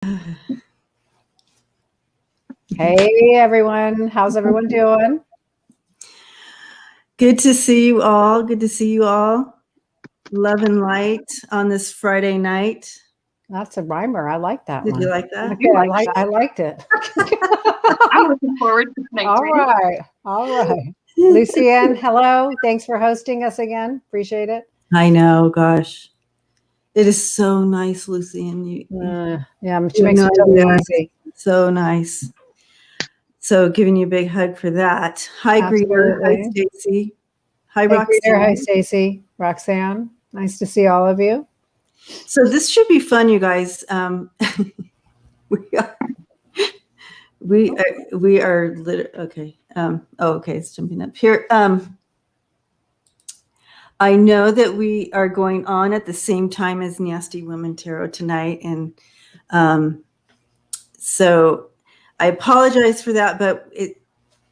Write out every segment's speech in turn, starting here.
Hey everyone, how's everyone doing? Good to see you all. Good to see you all. Love and light on this Friday night. That's a rhymer. I like that Did one. you like that? Okay, I liked it. I'm looking forward to tonight. All right. Lucienne, hello. Thanks for hosting us again. Appreciate it. I know, gosh. It is so nice, Lucienne. Yeah, she makes it totally easy. So nice. So giving you a big hug for that. Hi, Greeter. Hi, Stacy. Hi, Roxanne. Greeter. Hi, Stacy. Roxanne. Nice to see all of you. So this should be fun, you guys. We are okay. Okay, it's jumping up here. I know that we are going on at the same time as Nasty Women Tarot tonight, and so I apologize for that, but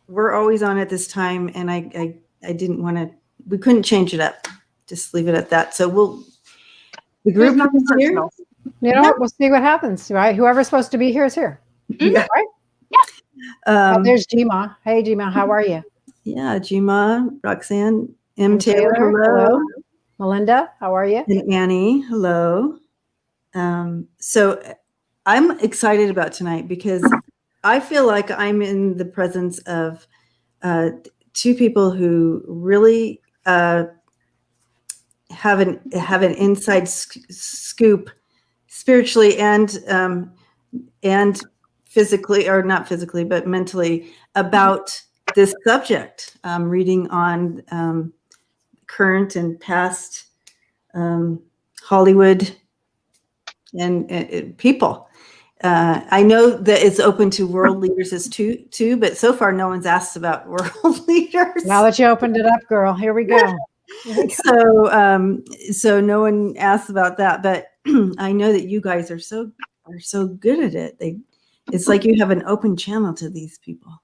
we're always on at this time, and I didn't want to. We couldn't change it up. Just leave it at that. So the group is here. You know, we'll see what happens, right? Whoever's supposed to be here is here. Yeah. Right? Yeah. There's Gma. Hey, Gma, how are you? Yeah, Gma, Roxanne, M. Taylor, hello. Melinda, how are you? And Annie, hello. So I'm excited about tonight because I feel like I'm in the presence of two people who really have an inside scoop spiritually and physically, or not physically, but mentally, about this subject. Reading on current and past Hollywood and people. I know that it's open to world leaders as too, but so far no one's asked about world leaders. Now that you opened it up, girl, here we go. So no one asked about that, but I know that you guys are so good at it. It's like you have an open channel to these people.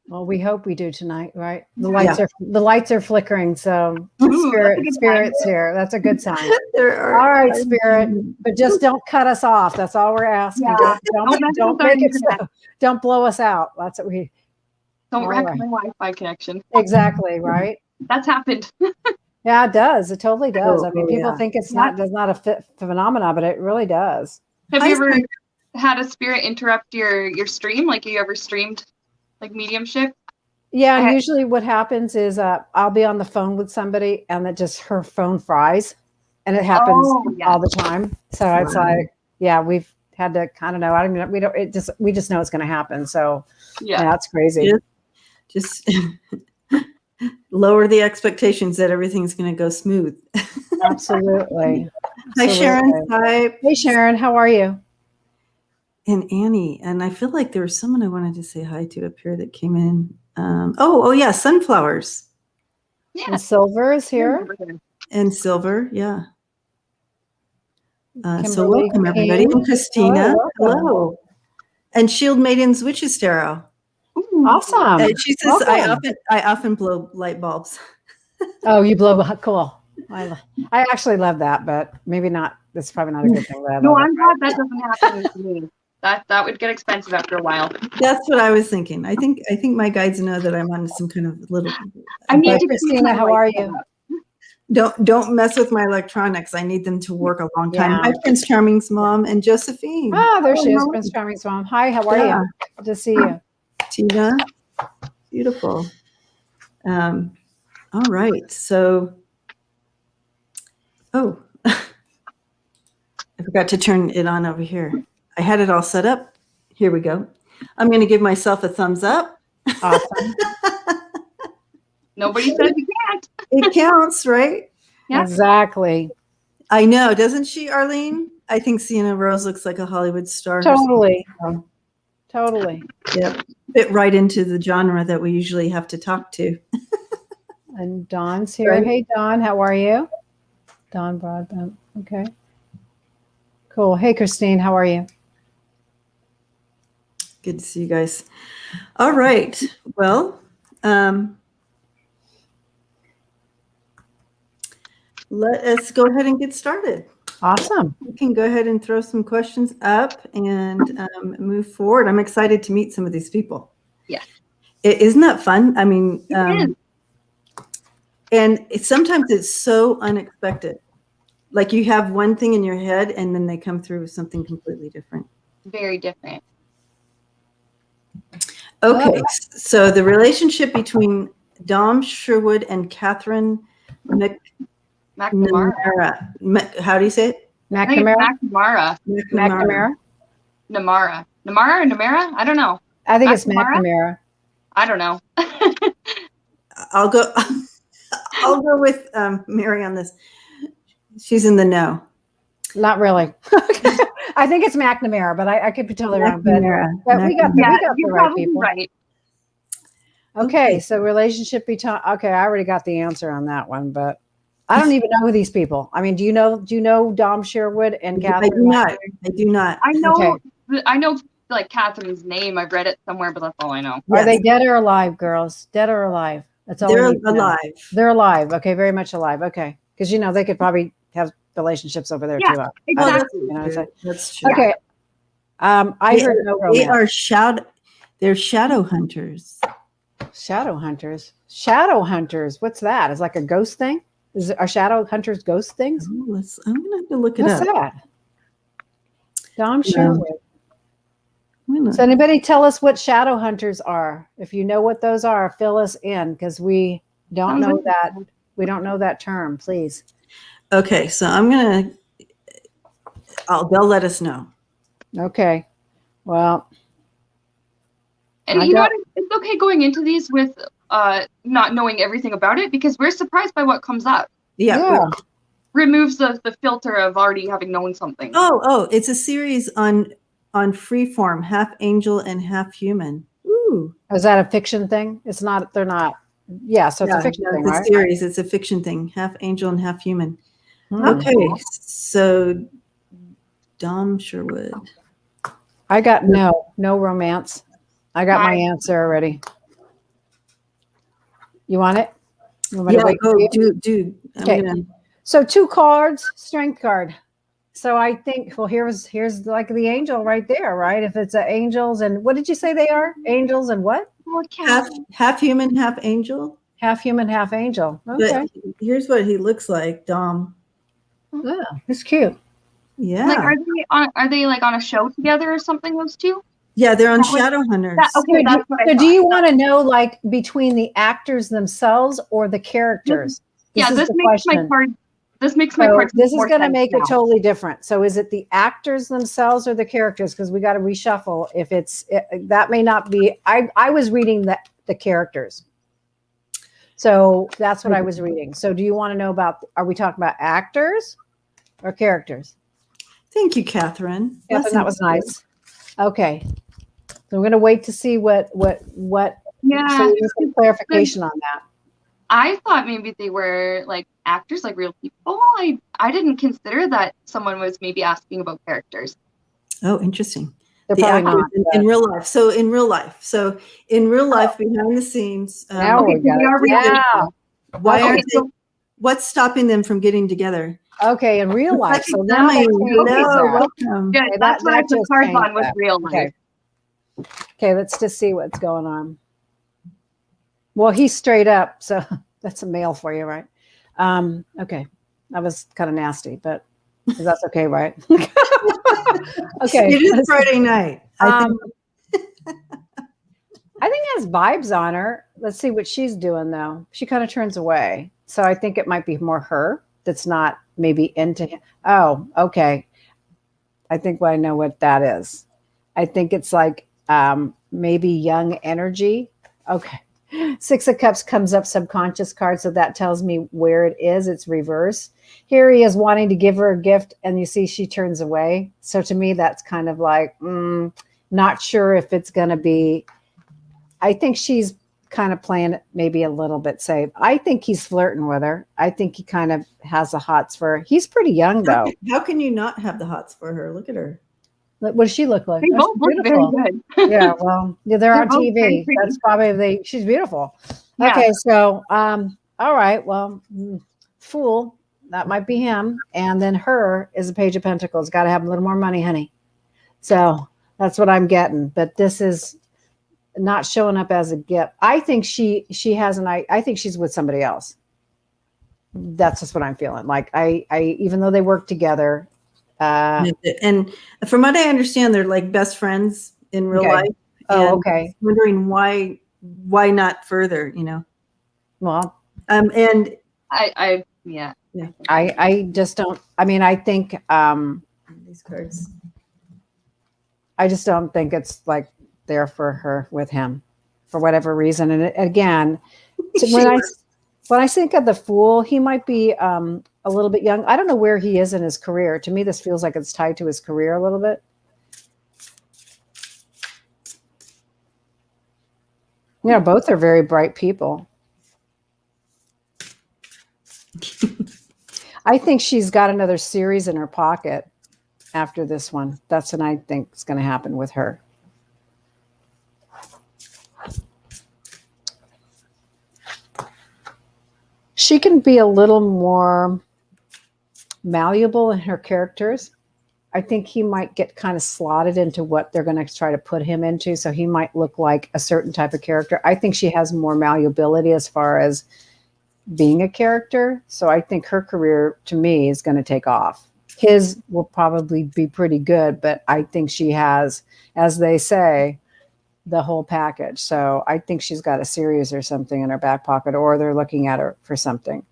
Well, we hope we do tonight, right? The lights are flickering, so spirit's here. That's a good sign. All right, spirit, but just don't cut us off. That's all we're asking. Yeah. Don't make it so. Don't blow us out. That's what we. Don't wreck my Wi-Fi connection. Exactly, right? That's happened. Yeah, it does. It totally does. I mean, people think it's not a phenomenon, but it really does. Have you ever had a spirit interrupt your stream? Like, you ever streamed like mediumship? Yeah, and usually what happens is I'll be on the phone with somebody and that just her phone fries, and it happens all the time. So it's like, yeah, we've had to kind of know. I mean, we just know it's going to happen. So yeah, that's crazy. Just lower the expectations that everything's going to go smooth. Absolutely. Hi, Sharon. Hi. Hey, Sharon. How are you? And Annie. And I feel like there was someone I wanted to say hi to up here that came in. Oh yeah, sunflowers. Yeah. And Silver is here. And Silver, yeah. So welcome everybody. And Christina. Hello. And Shield Maidens Witches Tarot. Awesome. And she says, I often blow light bulbs. Oh, you blow, cool. I actually love that, but maybe not. That's probably not a good thing. No, I'm glad that doesn't happen to me. That would get expensive after a while. That's what I was thinking. I think my guides know that I'm on some kind of little. I need to, Christina, how are you? Don't mess with my electronics. I need them to work a long time. Hi, Prince Charming's mom and Josephine. Ah, there she is, Prince Charming's mom. Hi, how are you? Good to see you. Tina, beautiful. All right, so, I forgot to turn it on over here. I had it all set up. Here we go. I'm going to give myself a thumbs up. Awesome. Nobody said you can't. It counts, right? Yeah. Exactly. I know, doesn't she, Arlene? I think Sienna Rose looks like a Hollywood star. Totally. Totally. Yep. Fit right into the genre that we usually have to talk to. And Dawn's here. Right. Hey, Dawn, how are you? Dawn Broadbent. Okay. Cool. Hey, Christine, how are you? Good to see you guys. All right. Well, let us go ahead and get started. Awesome. We can go ahead and throw some questions up and move forward. I'm excited to meet some of these people. Yes. Isn't that fun? I mean, It is. and sometimes it's so unexpected. Like you have one thing in your head and then they come through with something completely different. Very different. Okay, so the relationship between Dom Sherwood and Catherine McNamara. How do you say it? McNamara. McNamara. Namara. Namara or Namara? I don't know. I think it's McNamara. I don't know. I'll go with Mary on this. She's in the know. Not really. I think it's McNamara, but I could be totally wrong. But we got the right people. Right. Okay, so relationship between. Okay, I already got the answer on that one, but I don't even know who these people. I mean, do you know Dom Sherwood and Catherine? I do not. I know. Okay. I know like Catherine's name. I've read it somewhere, but that's all I know. Are they dead or alive, girls? Dead or alive? That's all. They're alive. They're alive. Okay, very much alive. Okay, because they could probably have relationships over there too. Exactly. That's true. Okay. I heard no romance. They're shadow hunters. Shadow hunters. Shadow hunters. What's that? Is like a ghost thing? Are shadow hunters ghost things? Oh, I'm gonna have to look it up. What's that? Dom Sherwood. So anybody tell us what shadow hunters are? If you know what those are, fill us in because we don't know that. We don't know that term, please. Okay, so they'll let us know. Okay. Well. And it's okay going into these with not knowing everything about it because we're surprised by what comes up. Yeah. Removes the filter of already having known something. Oh, it's a series on Freeform, half angel and half human. Ooh. Is that a fiction thing? It's not, they're not. Yeah, so it's a fiction thing, right? Series, it's a fiction thing, half angel and half human. Okay, so Dom Sherwood. I got no romance. I got my answer already. You want it? Dude. Okay. So 2 cards, strength card. So I think, well, here's like the angel right there, right? If it's angels and what did you say they are? Angels and what? Half human, half angel. Half human, half angel. Okay. But here's what he looks like, Dom. Yeah, he's cute. Yeah. Like, are they like on a show together or something? Those two? Yeah, they're on Shadowhunters. Okay, that's what I thought. Do you want to know like between the actors themselves or the characters? This makes my card. This makes my card. This is going to make it totally different. So is it the actors themselves or the characters? Because we got to reshuffle. If that may not be. I was reading the characters. So that's what I was reading. So do you want to know about? Are we talking about actors or characters? Thank you, Catherine. Catherine, that was nice. Okay. So we're going to wait to see what so some clarification on that. I thought maybe they were like actors, like real people. I didn't consider that someone was maybe asking about characters. Oh, interesting. They're probably not in real life. So in real life, behind the scenes. Now we got it. Why are they? What's stopping them from getting together? Okay, in real life. So now welcome. Yeah, that's what I put cards on was real life. Okay, let's just see what's going on. Well, he's straight up, so that's a male for you, right? Okay, that was kind of nasty, but that's okay, right? Okay, it is Friday night. I think it has vibes on her. Let's see what she's doing though. She kind of turns away, so I think it might be more her that's not maybe into him. Oh, okay. I think I know what that is. I think it's like maybe young energy. Okay. 6 of Cups comes up subconscious card, so that tells me where it is. It's reverse. Here he is wanting to give her a gift, and you see she turns away. So to me, that's kind of like, not sure if it's going to be. I think she's kind of playing it maybe a little bit safe. I think he's flirting with her. I think he kind of has the hots for her. He's pretty young, though. How can you not have the hots for her? Look at her. What does she look like? They both look very good. Yeah, well, they're on TV. That's probably she's beautiful. Yeah. Okay, so all right, well, fool. that might be him. And then her is a Page of Pentacles. Got to have a little more money, honey. So that's what I'm getting. But this is not showing up as a gift. I think she has I think she's with somebody else. That's just what I'm feeling. Like I even though they work together. And from what I understand, they're like best friends in real life. Oh, okay. Wondering why not further, you know? Well, and I just don't. I mean, I think these cards. I just don't think it's like there for her with him for whatever reason. And again, when I think of the Fool, he might be a little bit young. I don't know where he is in his career. To me, this feels like it's tied to his career a little bit. You know, both are very bright people. I think she's got another series in her pocket after this one. That's what I think is going to happen with her. She can be a little more malleable in her characters. I think he might get kind of slotted into what they're going to try to put him into. So he might look like a certain type of character. I think she has more malleability as far as being a character. So I think her career, to me, is going to take off. His will probably be pretty good, but I think she has, as they say, the whole package. So I think she's got a series or something in her back pocket, or they're looking at her for something.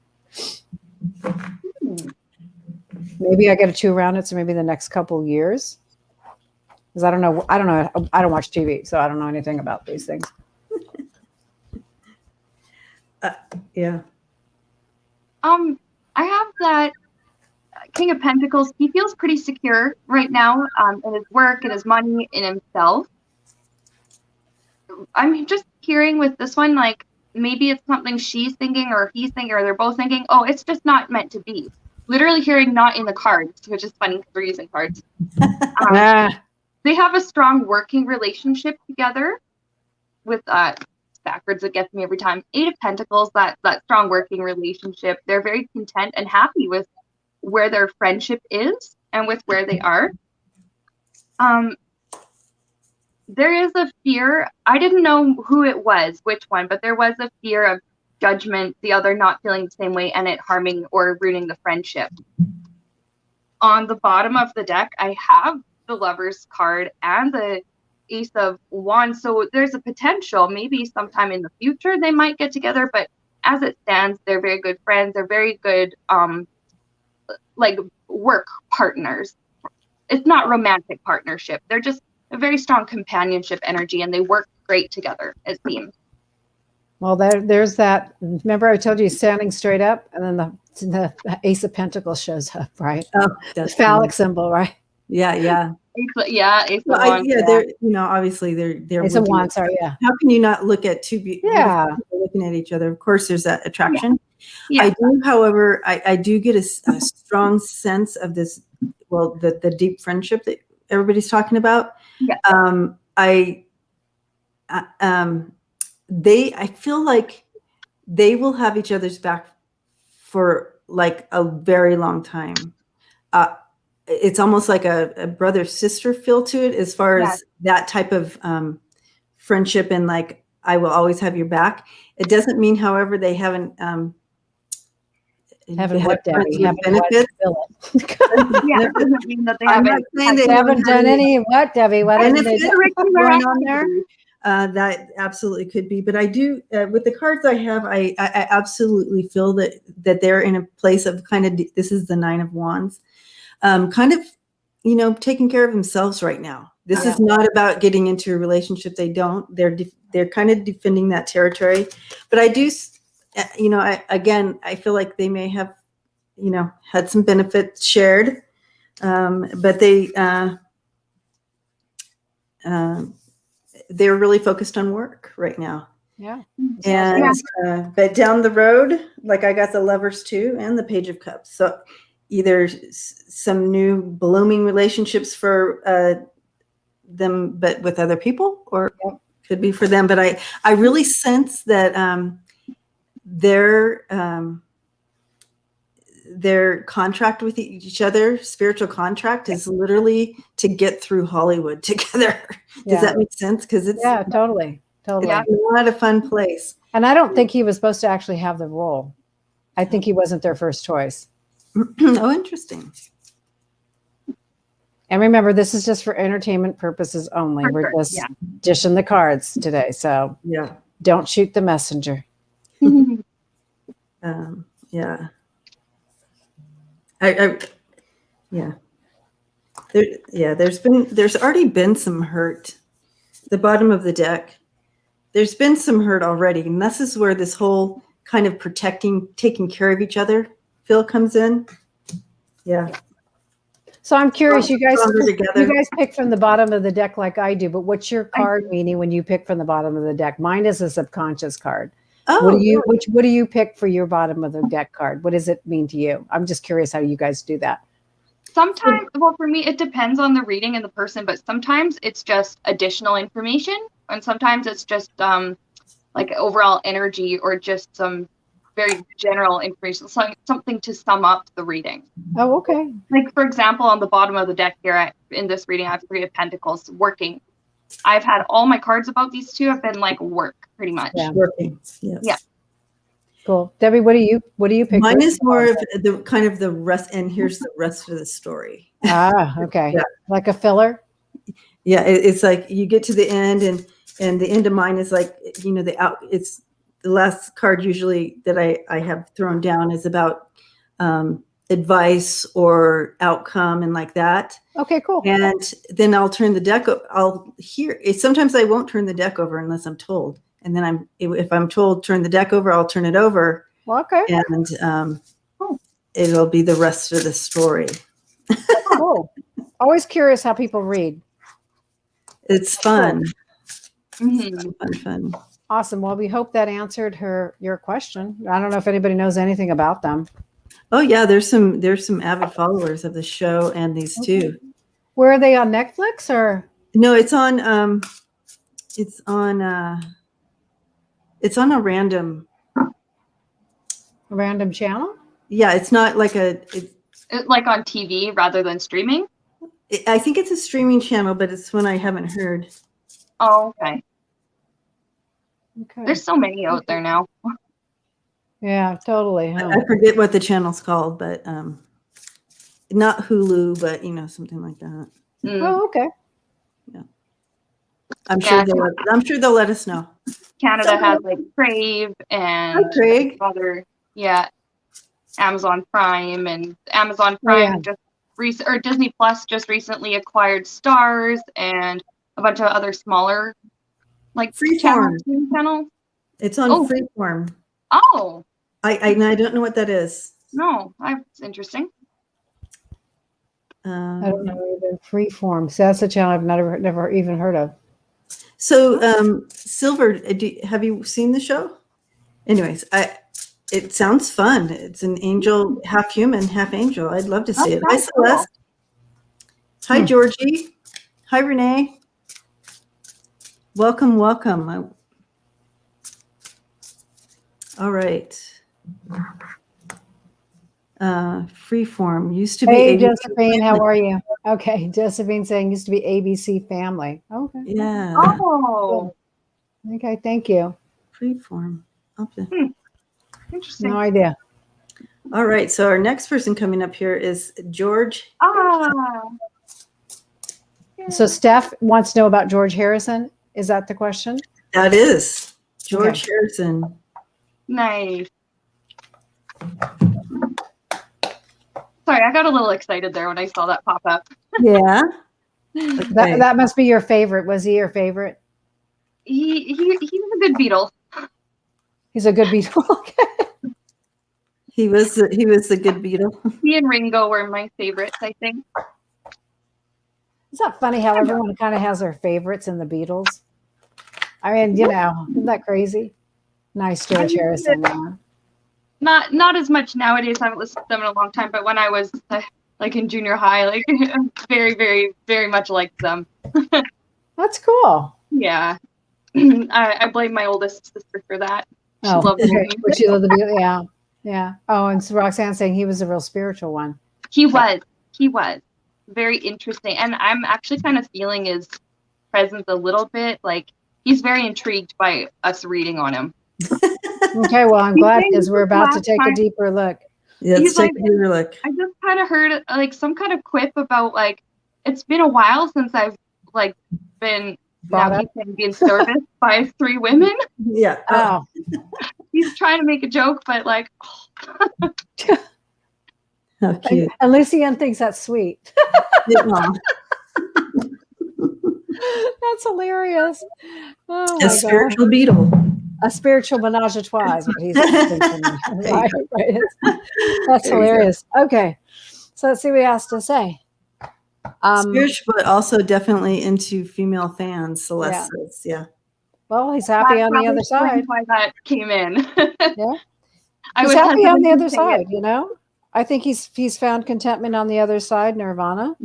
Maybe I get a 2 around it, so maybe the next couple years. Because I don't know. I don't watch TV, so I don't know anything about these things. Yeah. I have that King of Pentacles. He feels pretty secure right now in his work, in his money, in himself. I'm just hearing with this one, like maybe it's something she's thinking or he's thinking or they're both thinking, oh, it's just not meant to be. Literally hearing not in the cards, which is funny because we're using cards. They have a strong working relationship together with backwards, it gets me every time. 8 of Pentacles, that strong working relationship. They're very content and happy with where their friendship is and with where they are. There is a fear. I didn't know who it was, which one, but there was a fear of judgment, the other not feeling the same way, and it harming or ruining the friendship. On the bottom of the deck, I have the Lover's card and the Ace of Wands. So there's a potential, maybe sometime in the future they might get together, but as it stands, they're very good friends. They're very good, like work partners. It's not romantic partnership. They're just a very strong companionship energy, and they work great together, it seems. Well, there's that. Remember, I told you he's standing straight up, and then the Ace of Pentacles shows up, right? Oh, the phallic symbol, right? Yeah. Ace of Wands. They're, you know, obviously they're Ace of Wands. Sorry, yeah. How can you not look at two beautiful people looking at each other? Of course, there's that attraction. Yeah. I do, however, I do get a strong sense of this. Well, the deep friendship that everybody's talking about. Yeah. I feel like they will have each other's back for like a very long time. It's almost like a brother-sister feel to it as far as that type of friendship, and like, I will always have your back. It doesn't mean, however, they haven't what, Debbie? Benefits. It doesn't mean that they haven't done any what, Debbie? What is going on there? That absolutely could be, but I do with the cards I have, I absolutely feel that they're in a place of kind of, this is the 9 of Wands, kind of, you know, taking care of themselves right now. This is not about getting into a relationship. They're kind of defending that territory, but I do, you know, I feel like they may have, you know, had some benefits shared, but they're really focused on work right now. Yeah. And but down the road, like, I got the Lovers too, and the Page of Cups. So either some new blooming relationships for them, but with other people, or could be for them. But I really sense that their contract with each other, spiritual contract, is literally to get through Hollywood together. Does that make sense? Because it's totally. It's not a fun place. And I don't think he was supposed to actually have the role. I think he wasn't their first choice. Oh, interesting. And remember, this is just for entertainment purposes only. We're just dishing the cards today. So don't shoot the messenger. Yeah. There's already been some hurt. The bottom of the deck. There's been some hurt already. And this is where this whole kind of protecting, taking care of each other feel comes in. Yeah. So I'm curious, you guys pick from the bottom of the deck like I do, but what's your card meaning when you pick from the bottom of the deck? Mine is a subconscious card. Oh, what do you pick for your bottom of the deck card? What does it mean to you? I'm just curious how you guys do that. Sometimes, well, for me, it depends on the reading and the person, but sometimes it's just additional information, and sometimes it's just like overall energy or just some very general information, something to sum up the reading. Oh, okay. Like, for example, on the bottom of the deck here, in this reading, I have 3 of Pentacles, working. I've had all my cards about these two have been like work, pretty much. Yeah. Working. Yes. Yeah. Cool. Debbie, what do you pick? Mine is more of the kind of the rest, and here's the rest of the story. Ah, okay. Yeah. Like a filler? Yeah, it's like you get to the end, and the end of mine is like, it's the last card usually that I have thrown down is about advice or outcome and like that. Okay, cool. And then I'll turn the deck. I'll hear it. Sometimes I won't turn the deck over unless I'm told. And then if I'm told turn the deck over, I'll turn it over. Well, okay. And it'll be the rest of the story. Cool. Always curious how people read. It's fun. Cool. Mm-hmm. Fun. Awesome. Well, we hope that answered your question. I don't know if anybody knows anything about them. Oh yeah, there's some avid followers of the show and these two. Where are they, on Netflix or? No, it's on a random channel. Yeah, it's not like it's like on TV rather than streaming. I think it's a streaming channel, but it's one I haven't heard. Oh, okay. Okay. There's so many out there now. Yeah, totally. Huh? I forget what the channel's called, but not Hulu, but something like that. Oh, okay. Yeah. I'm sure they'll let us know. Canada has like Crave and other Amazon Prime or Disney Plus just recently acquired Stars and a bunch of other smaller like Freeform channels. It's on Freeform. Oh, I don't know what that is. No, that's interesting. I don't know either. Freeform. So that's a channel I've never even heard of. So, Silver, have you seen the show? Anyways, it sounds fun. It's an angel, half human, half angel. I'd love to see it. Hi, Celeste. Hi, Georgie. Hi, Renee. Welcome. All right. Freeform used to be. Hey, Josephine, how are you? Okay, Josephine saying used to be ABC Family. Okay. Yeah. Oh. Okay, thank you. Freeform. Interesting. No idea. All right, so our next person coming up here is George. So Steph wants to know about George Harrison. Is that the question? That is George Harrison. Nice. Sorry, I got a little excited there when I saw that pop up. Yeah. Okay. That must be your favorite. Was he your favorite? He was a good Beatle. He's a good Beatle. Okay. He was the good Beatle. He and Ringo were my favorites, I think. Isn't that funny how everyone kind of has their favorites in the Beatles? I mean, isn't that crazy? Nice George Harrison. Not as much nowadays. I haven't listened to them in a long time, but when I was like in junior high, like very, very, very much liked them. That's cool. Yeah. I blame my oldest sister for that. She loved the music. She loved the Beatles. Yeah. Yeah. Oh, and so Roxanne saying he was a real spiritual one. He was very interesting. And I'm actually kind of feeling his presence a little bit. Like, he's very intrigued by us reading on him. Okay, well, I'm glad because we're about to take a deeper look. Yeah, let's take a deeper look. I just kind of heard like some kind of quip about like, it's been a while since I've like been being serviced by 3 women. Yeah. Oh. He's trying to make a joke, but like, how cute. And Lucienne thinks that's sweet. That's hilarious. Oh, a spiritual beetle. A spiritual menage a trois is what he's thinking. Right. That's hilarious. Okay. So let's see what he has to say. Spiritual, but also definitely into female fans, Celeste says. Yeah. Well, he's happy on the other side. Why that came in. Yeah. He's happy on the other side, you know? I think he's found contentment on the other side, nirvana.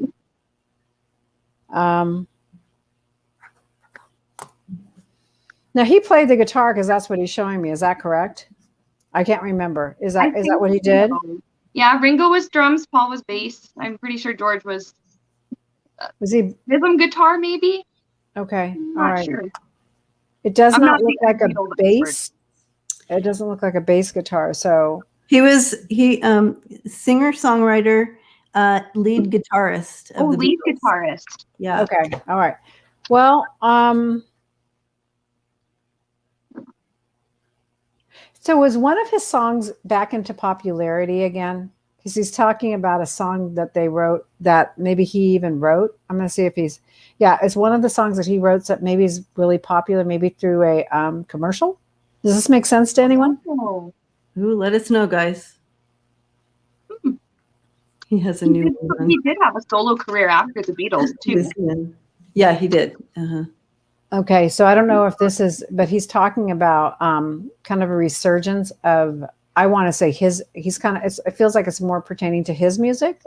Now he played the guitar because that's what he's showing me. Is that correct? I can't remember. Is that what he did? Yeah, Ringo was drums, Paul was bass. I'm pretty sure George was he rhythm guitar, maybe? Okay. I'm all not right. sure. It does not look like a bass. It doesn't look like a bass guitar. So he singer songwriter, lead guitarist. Lead guitarist. Yeah. Okay. All right. Well, so was one of his songs back into popularity again? Because he's talking about a song that they wrote that maybe he even wrote. I'm going to see if it's one of the songs that he wrote that maybe is really popular, maybe through a commercial. Does this make sense to anyone? Oh. Ooh, let us know, guys. He has a new one. He did have a solo career after the Beatles, too. Yeah, he did. Uh-huh. Okay, so I don't know if this is, but he's talking about kind of a resurgence of, I want to say he's kind of, it feels like it's more pertaining to his music.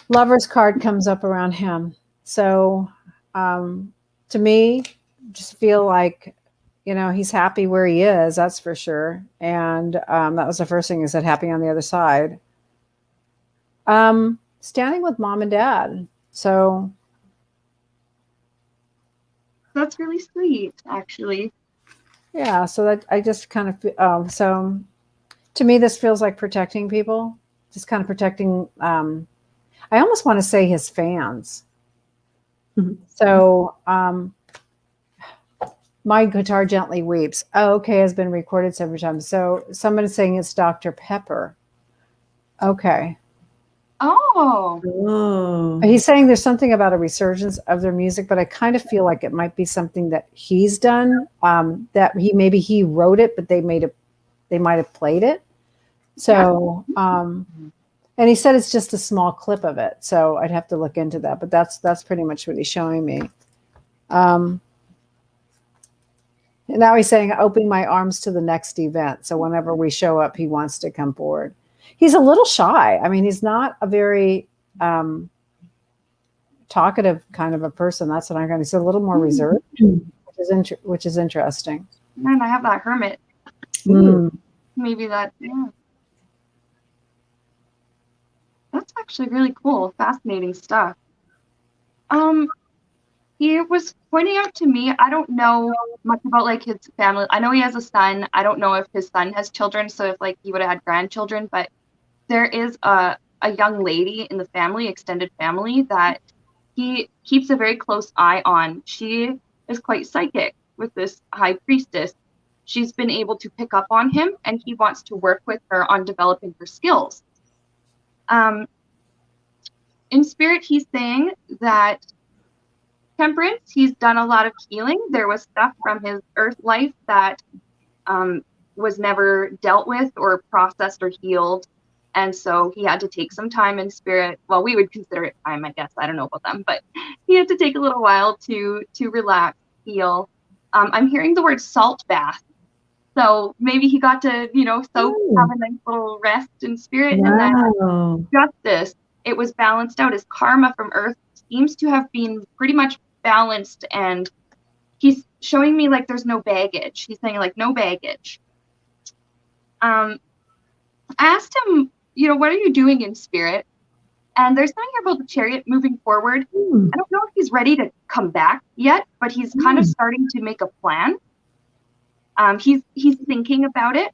Lover's card comes up around him. So to me, just feel like, you know, he's happy where he is, that's for sure. And that was the first thing he said, happy on the other side. Standing with mom and dad. So that's really sweet, actually. Yeah, so that I just kind of so to me this feels like protecting people, just kind of protecting. I almost want to say his fans. Mm-hmm. So my guitar gently weeps. Oh, okay, has been recorded several times. So somebody's saying it's Dr. Pepper. Okay. Oh. He's saying there's something about a resurgence of their music, but I kind of feel like it might be something that he's done, that he wrote it, but they might have played it. So, and he said it's just a small clip of it. So I'd have to look into that, but that's pretty much what he's showing me. And now he's saying, open my arms to the next event. So whenever we show up, he wants to come forward. He's a little shy. I mean, he's not a very talkative kind of a person. That's what I'm going to say. A little more reserved, which is interesting. And I have that hermit. Maybe that. Yeah. That's actually really cool. Fascinating stuff. He was pointing out to me, I don't know much about like his family. I know he has a son. I don't know if his son has children. So if like he would have had grandchildren, but there is a young lady in the family, extended family, that he keeps a very close eye on. She is quite psychic with this high priestess. She's been able to pick up on him, and he wants to work with her on developing her skills. In spirit, he's saying that temperance, he's done a lot of healing. There was stuff from his earth life that was never dealt with or processed or healed. And so he had to take some time in spirit. Well, we would consider it time, I guess. I don't know about them, but he had to take a little while to relax, heal. I'm hearing the word salt bath. So maybe he got to, soak, have a nice little rest in spirit. Wow. And then justice, it was balanced out. His karma from earth seems to have been pretty much balanced. And he's showing me like there's no baggage. He's saying like no baggage. I asked him, what are you doing in spirit? And there's something here about the chariot moving forward. I don't know if he's ready to come back yet, but he's kind of starting to make a plan. He's thinking about it,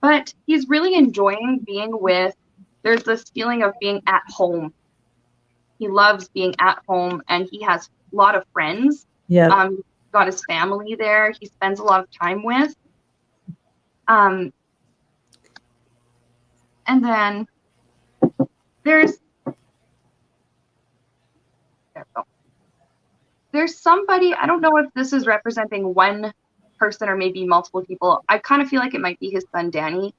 but he's really enjoying being there's this feeling of being at home. He loves being at home, and he has a lot of friends. Yeah. Got his family there. He spends a lot of time with. And then there's somebody, I don't know if this is representing one person or maybe multiple people. I kind of feel like it might be his son, Danny.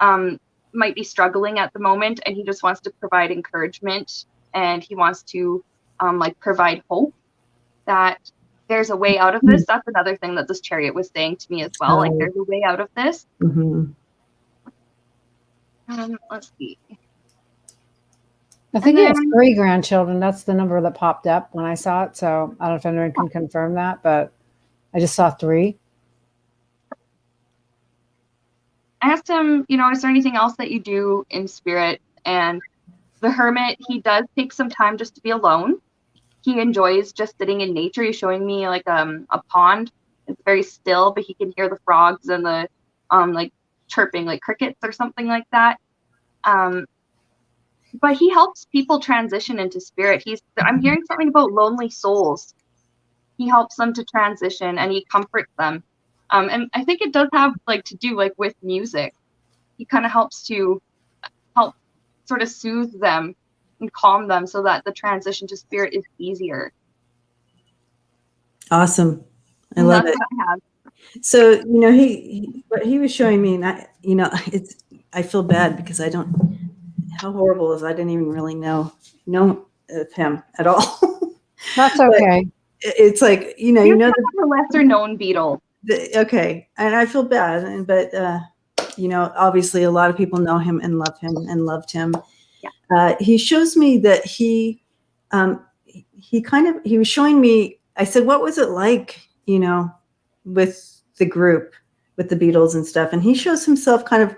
Might be struggling at the moment, and he just wants to provide encouragement, and he wants to provide hope that there's a way out of this. That's another thing that this chariot was saying to me as well. Like, there's a way out of this. Let's see. I think he has 3 grandchildren. That's the number that popped up when I saw it. So I don't know if anyone can confirm that, but I just saw 3. I asked him, is there anything else that you do in spirit? And the hermit, he does take some time just to be alone. He enjoys just sitting in nature. He's showing me like a pond. It's very still, but he can hear the frogs and the chirping, like crickets or something like that. But he helps people transition into spirit. I'm hearing something about lonely souls. He helps them to transition, and he comforts them. And I think it does have to do with music. He kind of helps sort of soothe them and calm them so that the transition to spirit is easier. Awesome. I love it. So, what he was showing me, and I feel bad because how horrible is I didn't even really know of him at all. That's okay. It's like, the lesser known Beatle. Okay. And I feel bad, but obviously a lot of people know him and love him and loved him. Yeah. He shows me that he was showing me, I said, what was it like, with the group, with the Beatles and stuff? And he shows himself kind of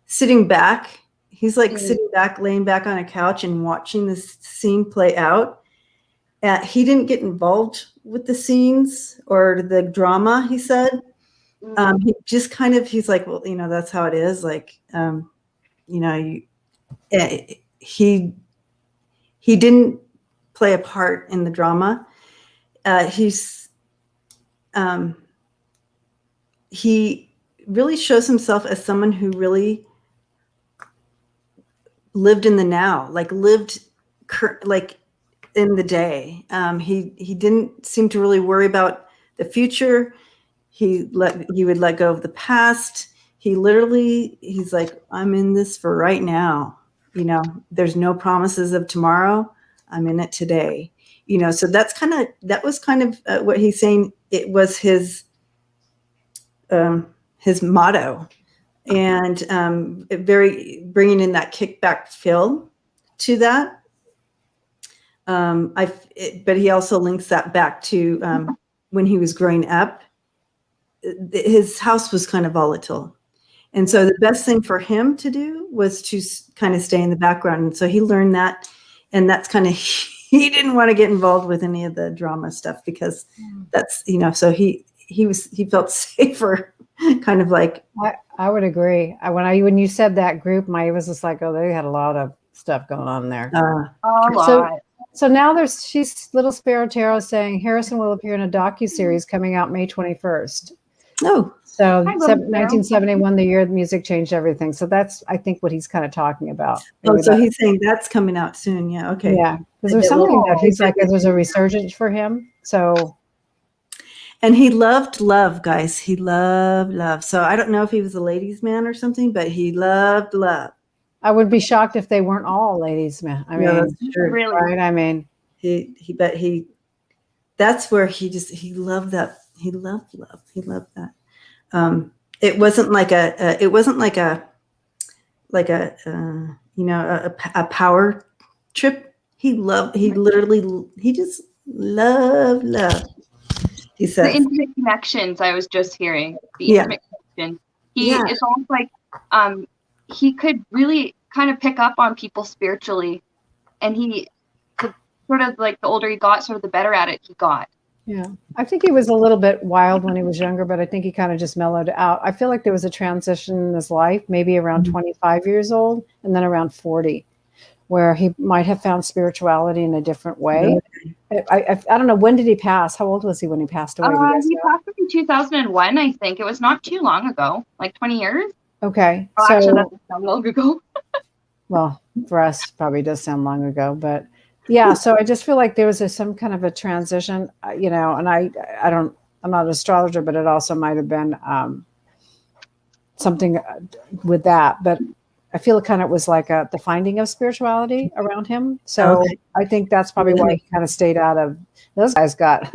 sitting back. He's sitting back, laying back on a couch and watching this scene play out. He didn't get involved with the scenes or the drama, he said. He just he's like, well, that's how it is. He didn't play a part in the drama. He really shows himself as someone who really lived in the now, lived in the day. He didn't seem to really worry about the future. He would let go of the past. He's like, I'm in this for right now. There's no promises of tomorrow. I'm in it today. So that was kind of what he's saying. It was his motto, and very bringing in that kickback feel to that. But he also links that back to when he was growing up. His house was kind of volatile. And so the best thing for him to do was to kind of stay in the background. And so he learned that. And that's kind of, he didn't want to get involved with any of the drama stuff because that's, so he felt safer, kind of like. I would agree. When you said that group, it was just like, oh, they had a lot of stuff going on there. A lot. So now she's Little Sparrow Tarot saying Harrison will appear in a docuseries coming out May 21st. Oh, so 1971, the year the music changed everything. So that's, I think, what he's kind of talking about. Maybe so he's saying that's coming out soon. Yeah. Okay. Yeah. Because there's something that he's like, there's a resurgence for him. So. And he loved love, guys. He loved love. So I don't know if he was a ladies' man or something, but he loved love. I would be shocked if they weren't all ladies' men. I mean, that's true. Really? Right? I mean, that's where he loved that. He loved love. He loved that. It wasn't like a power trip. He just loved love. He said the intimate connections I was just hearing. The intimate connection. It's almost like he could really kind of pick up on people spiritually, and he could sort of like the older he got, sort of the better at it he got. Yeah, I think he was a little bit wild when he was younger, but I think he kind of just mellowed out. I feel like there was a transition in his life, maybe around 25 years old and then around 40, where he might have found spirituality in a different way. I don't know, when did he pass? How old was he when he passed away? He passed away in 2001, I think. It was not too long ago, like 20 years. Okay. Oh, actually, that doesn't sound long ago. Well, for us, probably does sound long ago, but yeah. So I just feel like there was some kind of a transition, and I'm not an astrologer, but it also might have been something with that. But I feel it kind of was like the finding of spirituality around him. So I think that's probably why he kind of stayed out of. Those guys got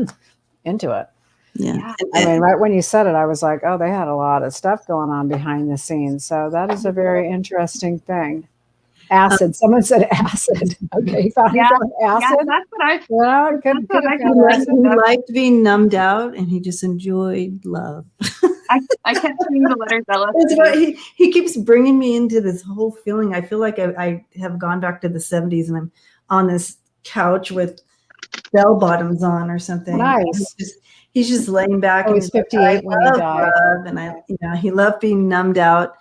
into it. Yeah. I mean, right when you said it, I was like, oh, they had a lot of stuff going on behind the scenes. So that is a very interesting thing. Acid. Someone said acid. Okay, he found acid. Yeah, that's what I. He liked being numbed out, and he just enjoyed love. I kept seeing the letters L. That's right. He keeps bringing me into this whole feeling. I feel like I have gone back to the 70s, and I'm on this couch with bell bottoms on or something. Nice. He's just laying back. He's 58 when he died. And he loved being numbed out.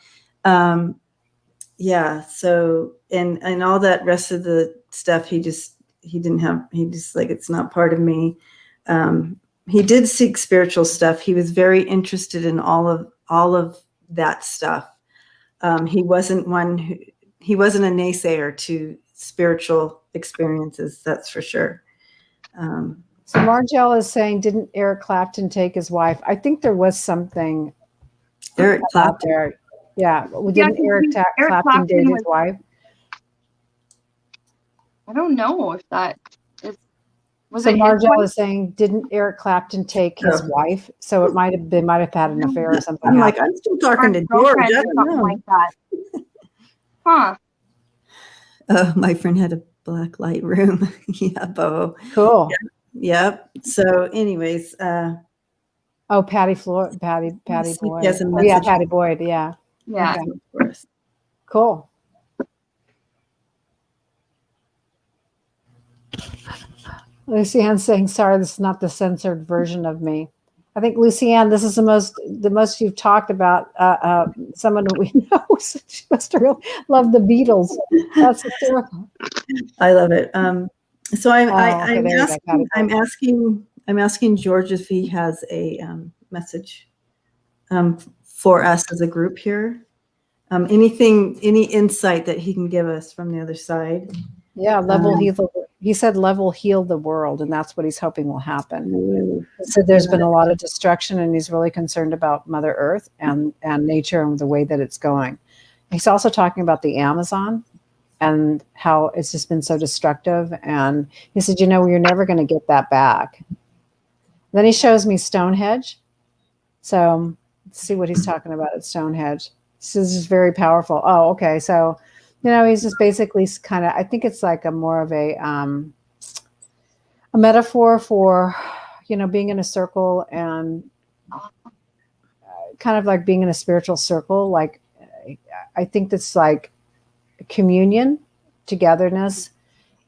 Yeah. So, and all that rest of the stuff, he just like, it's not part of me. He did seek spiritual stuff. He was very interested in all of that stuff. He wasn't a naysayer to spiritual experiences. That's for sure. So Margelle is saying, didn't Eric Clapton take his wife? I think there was something. Eric Clapton. There. Yeah. Didn't Eric Clapton date his wife? I don't know if that is. So Margelle is saying, didn't Eric Clapton take his wife? So they might have had an affair or something. I'm like, I'm still talking to George. I don't know. Like that. Huh. My friend had a black light room. Yeah, Bo. Cool. Yep. So, anyways, Patty Boyd. Yes, Patty Boyd. Yeah. Yeah. Okay, of course. Cool. Lucianne saying, sorry, this is not the censored version of me. I think, Lucianne, this is the most you've talked about someone that we know. She must have really loved the Beatles. That's hysterical. I love it. So I'm asking George if he has a message for us as a group here. Any insight that he can give us from the other side? Yeah, he said level heal the world, and that's what he's hoping will happen. He said there's been a lot of destruction, and he's really concerned about Mother Earth and nature and the way that it's going. He's also talking about the Amazon and how it's just been so destructive. And he said, you're never going to get that back. Then he shows me Stonehenge. So let's see what he's talking about at Stonehenge. This is very powerful. Oh, okay. So, he's just basically kind of, I think it's like more of a metaphor for, being in a circle and kind of like being in a spiritual circle. Like, I think that's like communion, togetherness,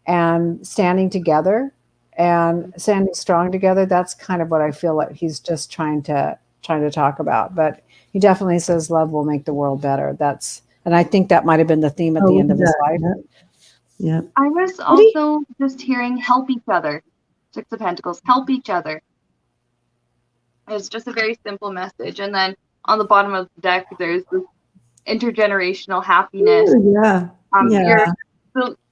and standing together and standing strong together. That's kind of what I feel like he's just trying to talk about. But he definitely says love will make the world better. And I think that might have been the theme at the end of his life. Yeah. I was also just hearing help each other. 6 of Pentacles, help each other. It's just a very simple message. And then on the bottom of the deck, there's this intergenerational happiness. Ooh, yeah.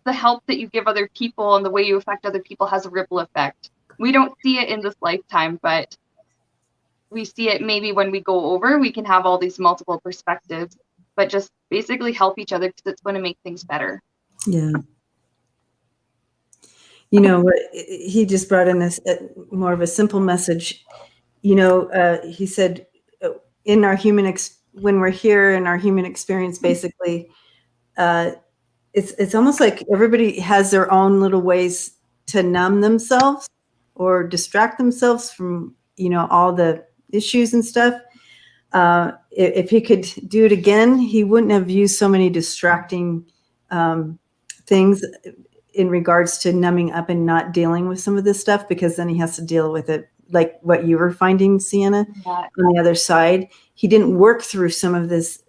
The help that you give other people and the way you affect other people has a ripple effect. We don't see it in this lifetime, but we see it maybe when we go over. We can have all these multiple perspectives, but just basically help each other because it's going to make things better. Yeah. He just brought in this more of a simple message. He said in our when we're here in our human experience, basically, it's almost like everybody has their own little ways to numb themselves or distract themselves from, all the issues and stuff. if he could do it again, he wouldn't have used so many distracting things in regards to numbing up and not dealing with some of this stuff, because then he has to deal with it, like what you were finding, Seanna, on the other side. He didn't work through some of this.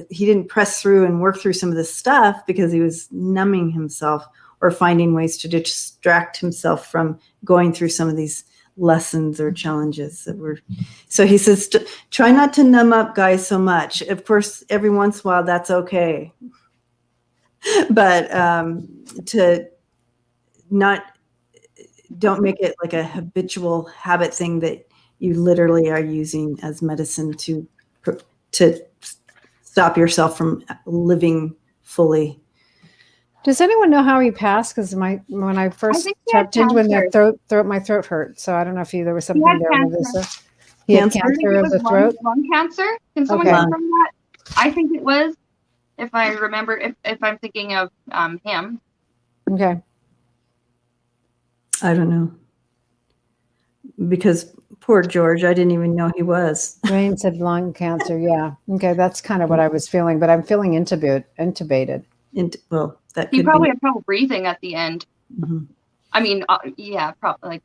He didn't press through and work through some of this stuff because he was numbing himself or finding ways to distract himself from going through some of these lessons or challenges that were. So he says, try not to numb up, guys, so much. Of course, every once in a while, that's okay. But don't make it like a habitual habit thing that you literally are using as medicine to stop yourself from living fully. Does anyone know how he passed? Because when I first checked in, when my throat hurt, so I don't know if there was something there with this. He had cancer of the throat. Lung cancer. Can someone confirm that? I think it was. If I remember, if I'm thinking of him. Okay. I don't know. Because poor George, I didn't even know he was. Rayne said lung cancer. Yeah. Okay, that's kind of what I was feeling, but I'm feeling intubated. Well, that he probably had trouble breathing at the end. Mm-hmm. I mean, yeah, probably. Like,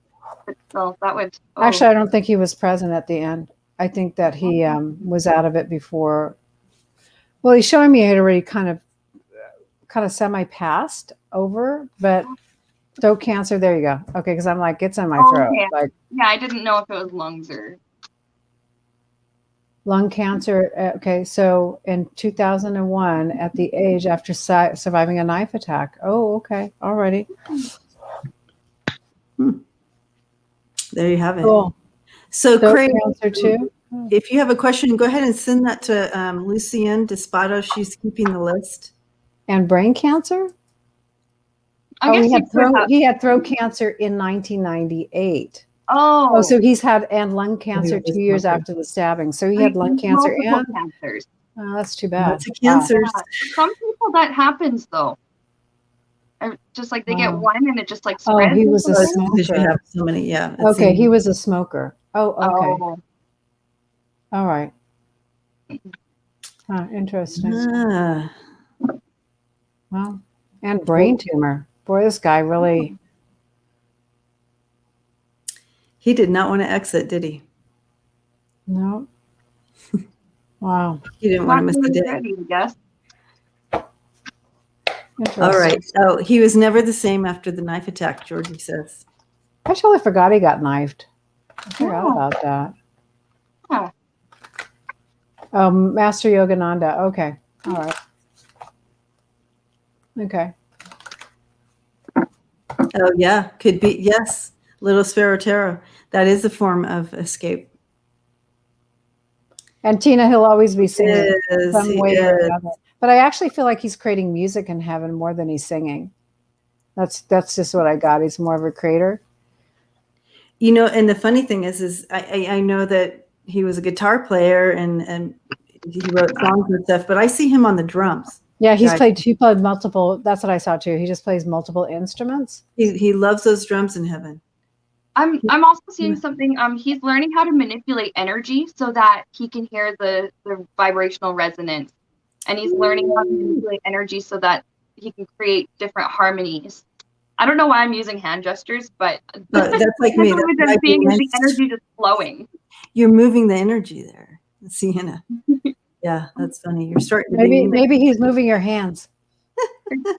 well, that would. Oh. Actually, I don't think he was present at the end. I think that he was out of it before. Well, he's showing me he had already kind of semi-passed over, but throat cancer. There you go. Okay, because I'm like, it's in my throat. Okay. Like, yeah, I didn't know if it was lungs or lung cancer. Okay, so in 2001, at the age after surviving a knife attack. Oh, okay, already. There you have it. Cool. So, Craig, cancer too. If you have a question, go ahead and send that to Lucienne Despato. She's keeping the list. And brain cancer? I guess he had throat cancer in 1998. Oh, so he's had lung cancer 2 years after the stabbing. So he had lung cancer and cancers. Oh, that's too bad. Lots of cancers. Yeah. Some people that happens though. Just like they get one and it just like spreads. Oh, he was a smoker. Because you have so many, yeah. Okay, he was a smoker. Oh, okay. Oh. All right. Interesting. Well, and brain tumor. Boy, this guy really. He did not want to exit, did he? No. Wow. He didn't want to miss the day. Ready, I guess. All right. So he was never the same after the knife attack, Georgie says. I totally forgot he got knifed. I forgot about that. Oh. Master Yogananda. Okay. All right. Okay. Oh, yeah. Could be. Yes. Little Sparrow. That is a form of escape. And Tina, he'll always be singing some way or another. But I actually feel like he's creating music in heaven more than he's singing. That's just what I got. He's more of a creator. You know, and the funny thing is I know that he was a guitar player and he wrote songs and stuff, but I see him on the drums. Yeah, he played multiple. That's what I saw too. He just plays multiple instruments. He loves those drums in heaven. I'm also seeing something. He's learning how to manipulate energy so that he can hear the vibrational resonance, and he's learning how to manipulate energy so that he can create different harmonies. I don't know why I'm using hand gestures, but that's like me. That's seeing is the energy just flowing. You're moving the energy there, Sienna. Yeah, that's funny. You're starting to maybe he's moving your hands.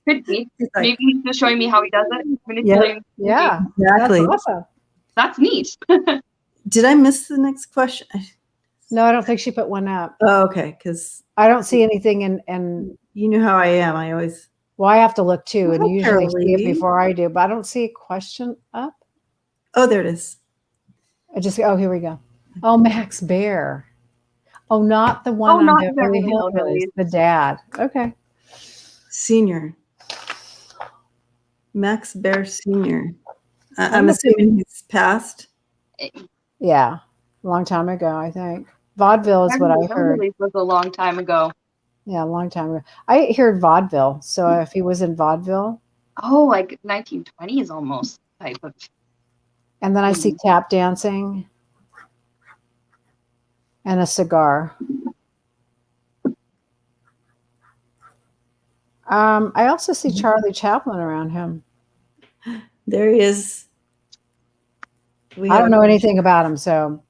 Could be. Maybe he's just showing me how he does it. Manipulating. Yeah, exactly. That's awesome. That's neat. Did I miss the next question? No, I don't think she put one up. Oh, okay. Because I don't see anything, and you know how I am. I always. Well, I have to look too, and usually see it before I do, but I don't see a question up. Oh, there it is. Here we go. Oh, Max Baer. Oh, not the one on Beverly Hills. The dad. Okay. Senior. Max Baer Sr. I'm assuming he's passed. Yeah, a long time ago, I think. Vaudeville is what I heard. It was a long time ago. Yeah, a long time ago. I heard vaudeville. So if he was in vaudeville. Oh, like 1920s almost type of. And then I see tap dancing. And a cigar. I also see Charlie Chaplin around him. There he is. I don't know anything about him, so.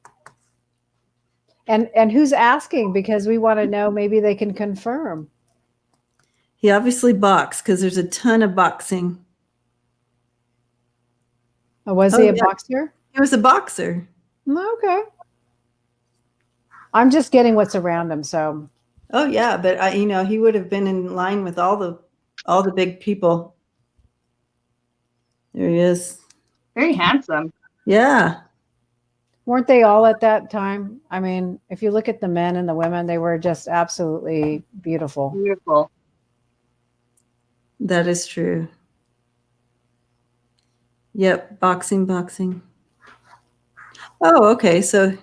And who's asking? Because we want to know, maybe they can confirm. He obviously boxed because there's a ton of boxing. Oh, was he a boxer? He was a boxer. Okay. I'm just getting what's around him, so. Oh yeah, but he would have been in line with all the big people. There he is. Very handsome. Yeah. Weren't they all at that time? I mean, if you look at the men and the women, they were just absolutely beautiful. Beautiful. That is true. Yep, boxing. Oh, okay. So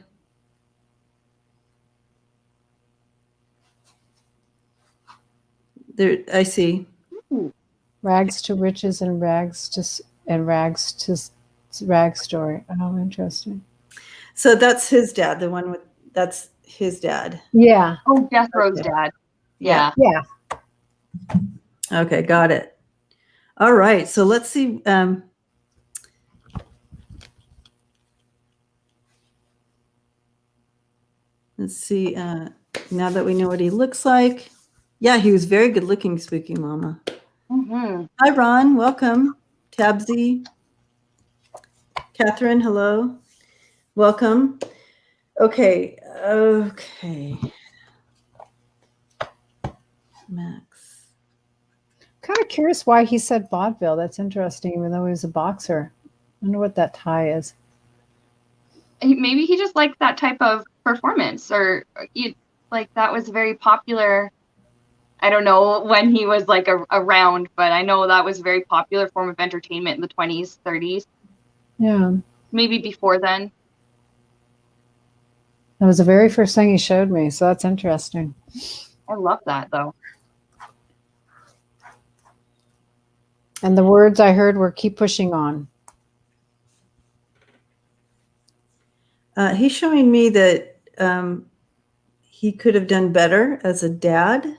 there, I see. Rags to riches and rags to rags story. Oh, interesting. So that's his dad. That's his dad. Yeah. Oh, Death Row's dad. Yeah. Yeah. Okay, got it. All right. So let's see. Let's see. Now that we know what he looks like. Yeah, he was very good looking, Spooky Mama. Mm-hmm. Hi, Ron. Welcome. Tabsy. Catherine, hello. Welcome. Okay. Max. Kind of curious why he said vaudeville. That's interesting, even though he was a boxer. I wonder what that tie is. Maybe he just liked that type of performance, or like that was very popular. I don't know when he was like around, but I know that was a very popular form of entertainment in the 20s, 30s. Yeah. Maybe before then. That was the very first thing he showed me, so that's interesting. I love that, though. And the words I heard were keep pushing on. He's showing me that he could have done better as a dad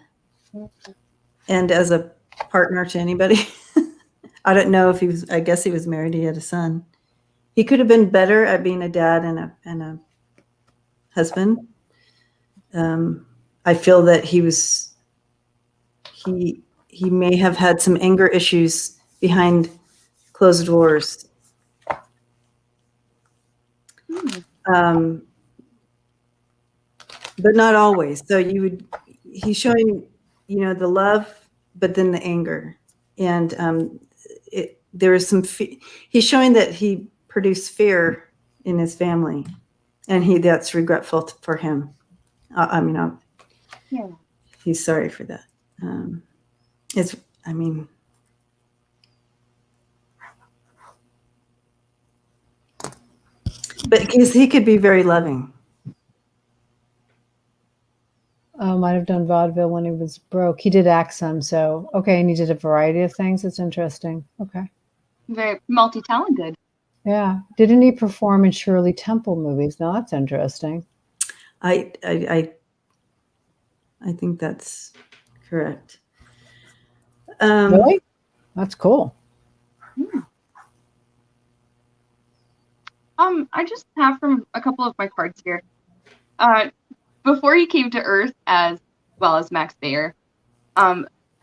and as a partner to anybody. I don't know if I guess he was married, he had a son. He could have been better at being a dad and a husband. I feel that he may have had some anger issues behind closed doors. But not always. So he's showing, the love, but then the anger. And there was some, he's showing that he produced fear in his family, and that's regretful for him. He's sorry for that. But because he could be very loving. Might have done vaudeville when he was broke. He did act some, so okay, and he did a variety of things. It's interesting. Okay. Very multi-talented. Yeah. Didn't he perform in Shirley Temple movies? Now that's interesting. I think that's correct. Really? That's cool. I just have from a couple of my cards here. Before he came to Earth as well as Max Baer,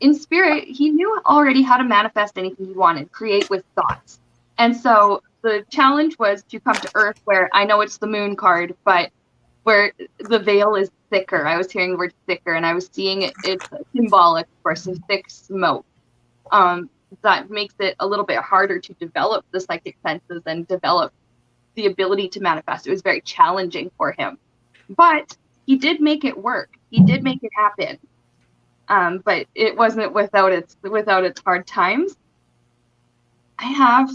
in spirit, he knew already how to manifest anything he wanted, create with thoughts. And so the challenge was to come to Earth, where I know it's the moon card, but where the veil is thicker. I was hearing the word thicker, and I was seeing it's symbolic, of course, of thick smoke. That makes it a little bit harder to develop the psychic senses and develop the ability to manifest. It was very challenging for him. But he did make it work. He did make it happen. But it wasn't without its hard times. I have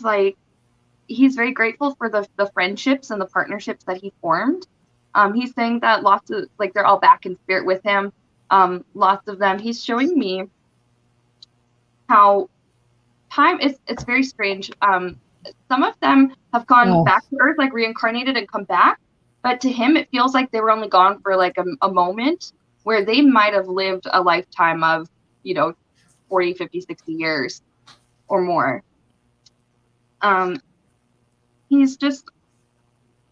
he's very grateful for the friendships and the partnerships that he formed. He's saying that lots of they're all back in spirit with him. Lots of them. He's showing me how time it's very strange. Some of them have gone back to Earth, reincarnated and come back. But to him, it feels like they were only gone for like a moment, where they might have lived a lifetime of, 40, 50, 60 years or more. He's just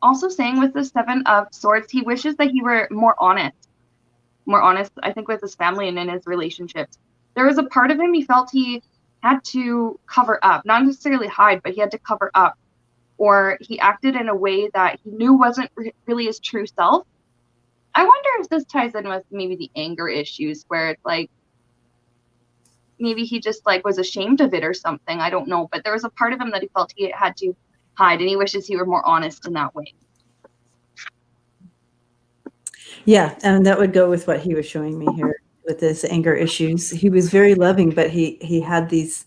also saying with the Seven of Swords, he wishes that he were more honest, I think, with his family and in his relationships. There was a part of him he felt he had to cover up, not necessarily hide, but he had to cover up, or he acted in a way that he knew wasn't really his true self. I wonder if this ties in with maybe the anger issues, where it's like, maybe he just like was ashamed of it or something. I don't know. But there was a part of him that he felt he had to hide, and he wishes he were more honest in that way. Yeah, and that would go with what he was showing me here with his anger issues. He was very loving, but he had this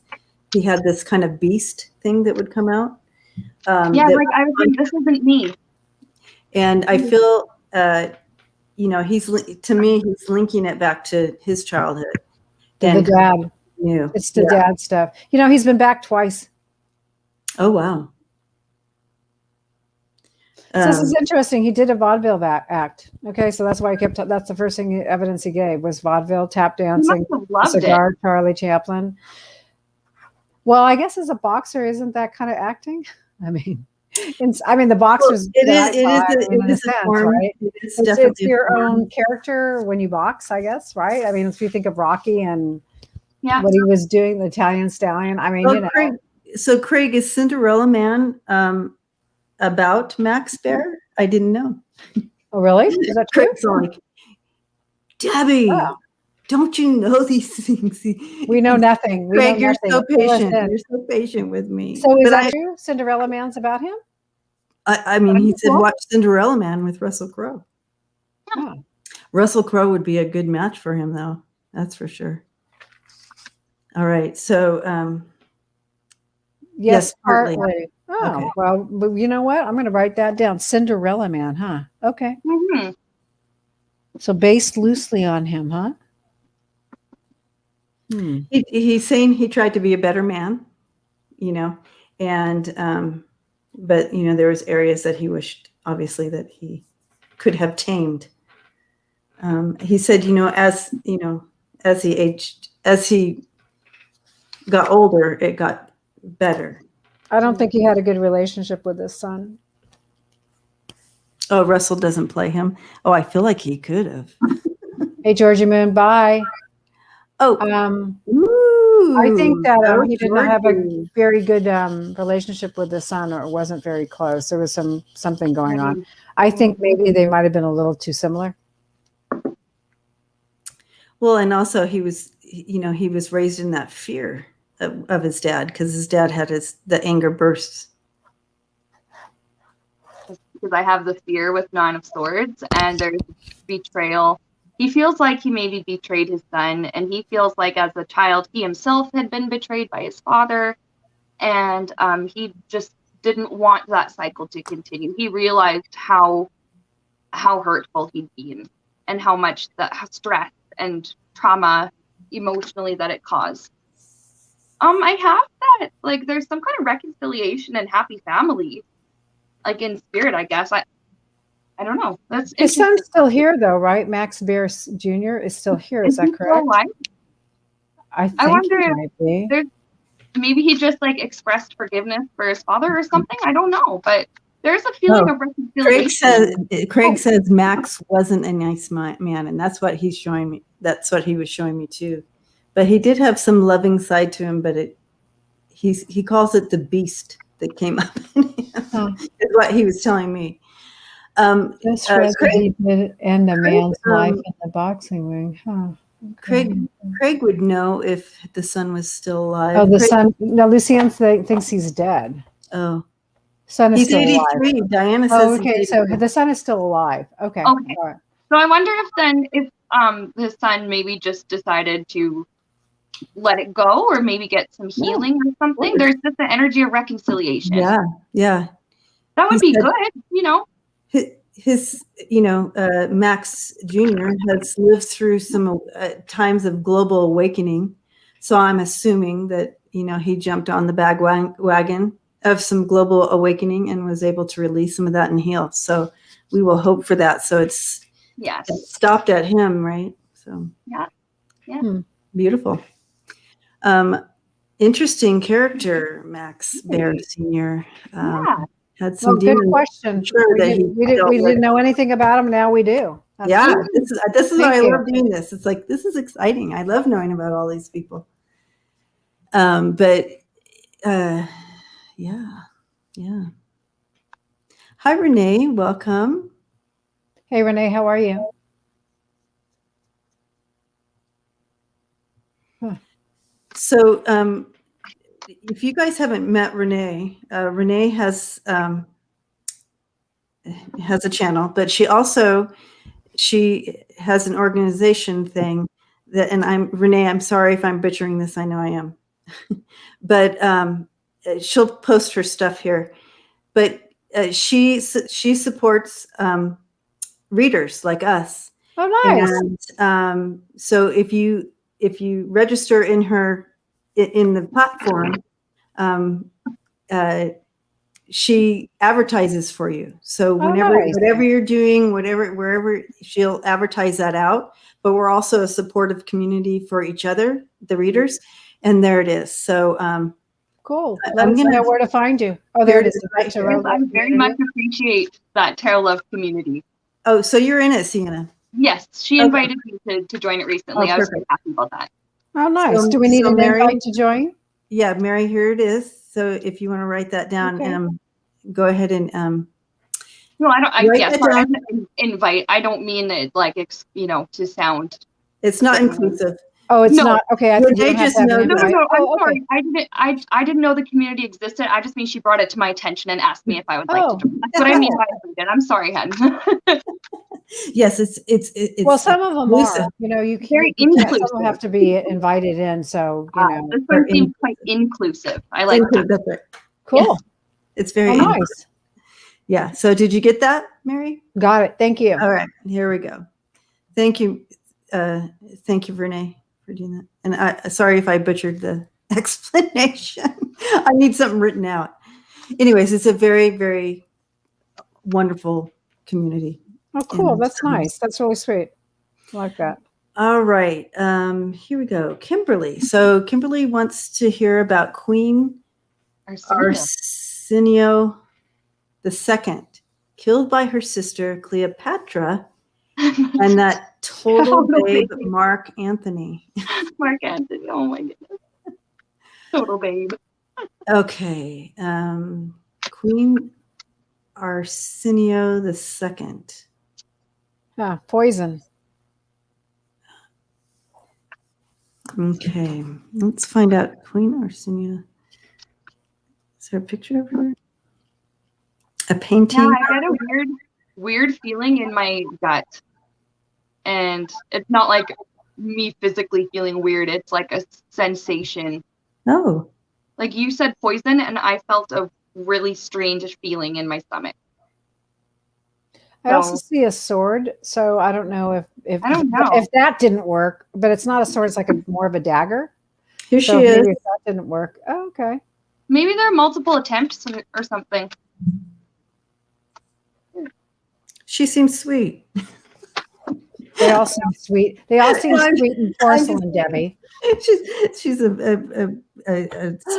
kind of beast thing that would come out. Yeah, like I was like, this isn't me. And I feel, he's linking it back to his childhood. And the dad. New. It's the dad stuff. He's been back twice. Oh, wow. So this is interesting. He did a vaudeville act. Okay, so that's why that's the first evidence he gave was vaudeville, tap dancing, cigar, Charlie Chaplin. Well, I guess as a boxer, isn't that kind of acting? I mean, the boxers. It is a form, right? It's your own character when you box, I guess, right? I mean, if you think of Rocky and what he was doing, the Italian Stallion. I mean, Craig, is Cinderella Man about Max Baer? I didn't know. Oh, really? Is that true? Craig's like, Debbie, don't you know these things? We know nothing. Craig, you're so patient. You're so patient with me. So is that true? Cinderella Man's about him? I mean, he said, watch Cinderella Man with Russell Crowe. Oh. Russell Crowe would be a good match for him, though. That's for sure. All right. So, yes, partly. Oh, okay. Well, you know what? I'm going to write that down. Cinderella Man, huh? Okay. Mm-hmm. So based loosely on him, huh? He's saying he tried to be a better man, and but there was areas that he wished, obviously, that he could have tamed. He said, as he got older, it got better. I don't think he had a good relationship with his son. Oh, Russell doesn't play him. Oh, I feel like he could have. Hey, Georgie Moon, bye. Oh, I think that he did not have a very good relationship with the son, or wasn't very close. There was something going on. I think maybe they might have been a little too similar. Well, and also he was raised in that fear of his dad, because his dad had the anger bursts. Because I have the fear with Nine of Swords, and there's betrayal. He feels like he maybe betrayed his son, and he feels like as a child he himself had been betrayed by his father, and he just didn't want that cycle to continue. He realized how hurtful he'd been, and how much stress and trauma emotionally that it caused. I have that, like, there's some kind of reconciliation and happy family, like in spirit, I guess. I don't know. That's his son's still here, though, right? Max Baer Jr. is still here. Is that correct? I wonder if maybe he just like expressed forgiveness for his father or something. I don't know, but there's a feeling of reconciliation. Craig says Max wasn't a nice man, and that's what he's showing me. That's what he was showing me too. But he did have some loving side to him. But he calls it the beast that came up in him. Is what he was telling me. This Craig did end a man's life in the boxing ring, huh? Craig would know if the son was still alive. Oh, son. No, Lucienne thinks he's dead. Oh, son is he's still 83. Alive. Diana says. Oh, okay, so the son is still alive. Okay. Okay. All right. So I wonder if his son maybe just decided to let it go, or maybe get some healing or something. There's just the energy of reconciliation. Yeah. That would be good, His, Max Jr. has lived through some times of global awakening. So I'm assuming that, he jumped on the wagon of some global awakening and was able to release some of that and heal. So we will hope for that. So it stopped at him, right? So yeah. Beautiful. Interesting character, Max Baer Sr. Had some good demons. question. Sure we didn't know anything about him. Now we do. This is why I love doing this. It's like, this is exciting. I love knowing about all these people. Yeah. Hi, Renee. Welcome. Hey, Renee, how are you? So, if you guys haven't met Renee, Renee has a channel, but she has an organization thing that, and Renee, I'm sorry if I'm butchering this. I know I am, but she'll post her stuff here. But she supports readers like us. Oh, nice. And so if you register in the platform, she advertises for you. So whatever you're doing, wherever, she'll advertise that out. But we're also a supportive community for each other, the readers. And there it is. So cool. Let us know where to find you. Oh, there it is. I very much appreciate that Tarot Love community. Oh, so you're in it, Sienna? Yes, she invited me to join it recently. I was very happy about that. Oh, nice. Do we need an invite to join? Yeah, Mary, here it is. So if you want to write that down, go ahead and no, I don't. Invite. I don't mean it like to sound. It's not inclusive. Oh, it's not. Okay, I think just know. No. I'm sorry. I didn't know the community existed. I just mean she brought it to my attention and asked me if I would like to join. That's what I mean by invited. I'm sorry, Hen. Yes, it's well, some of them are. You very inclusive. Some have to be invited in. So this one seems quite inclusive. I like that. That's right. Cool. Yeah. It's very nice. Yeah. So did you get that, Mary? Got it. Thank you. All right. Here we go. Thank you. Thank you, Renee, for doing that. And sorry if I butchered the explanation. I need something written out. Anyways, it's a very, very wonderful community. Oh, cool. That's nice. That's really sweet. I like that. All right. Here we go. Kimberly. So Kimberly wants to hear about Queen Arsenio II, killed by her sister Cleopatra, and that total babe Mark Anthony. Mark Anthony. Oh my goodness. Total babe. Okay. Queen Arsenio II. Poison. Okay, let's find out. Queen Arsenio. Is there a picture of her? A painting? Yeah, I get a weird feeling in my gut. And it's not like me physically feeling weird. It's like a sensation. Oh. Like you said poison, and I felt a really strange feeling in my stomach. I also see a sword, so I don't know if that didn't work, but it's not a sword, it's like more of a dagger. Here she is. Maybe if that didn't work. Oh, okay. Maybe there are multiple attempts or something. She sees sweet. They all seem sweet. They all seem sweet and porcelain, Debbie. She's a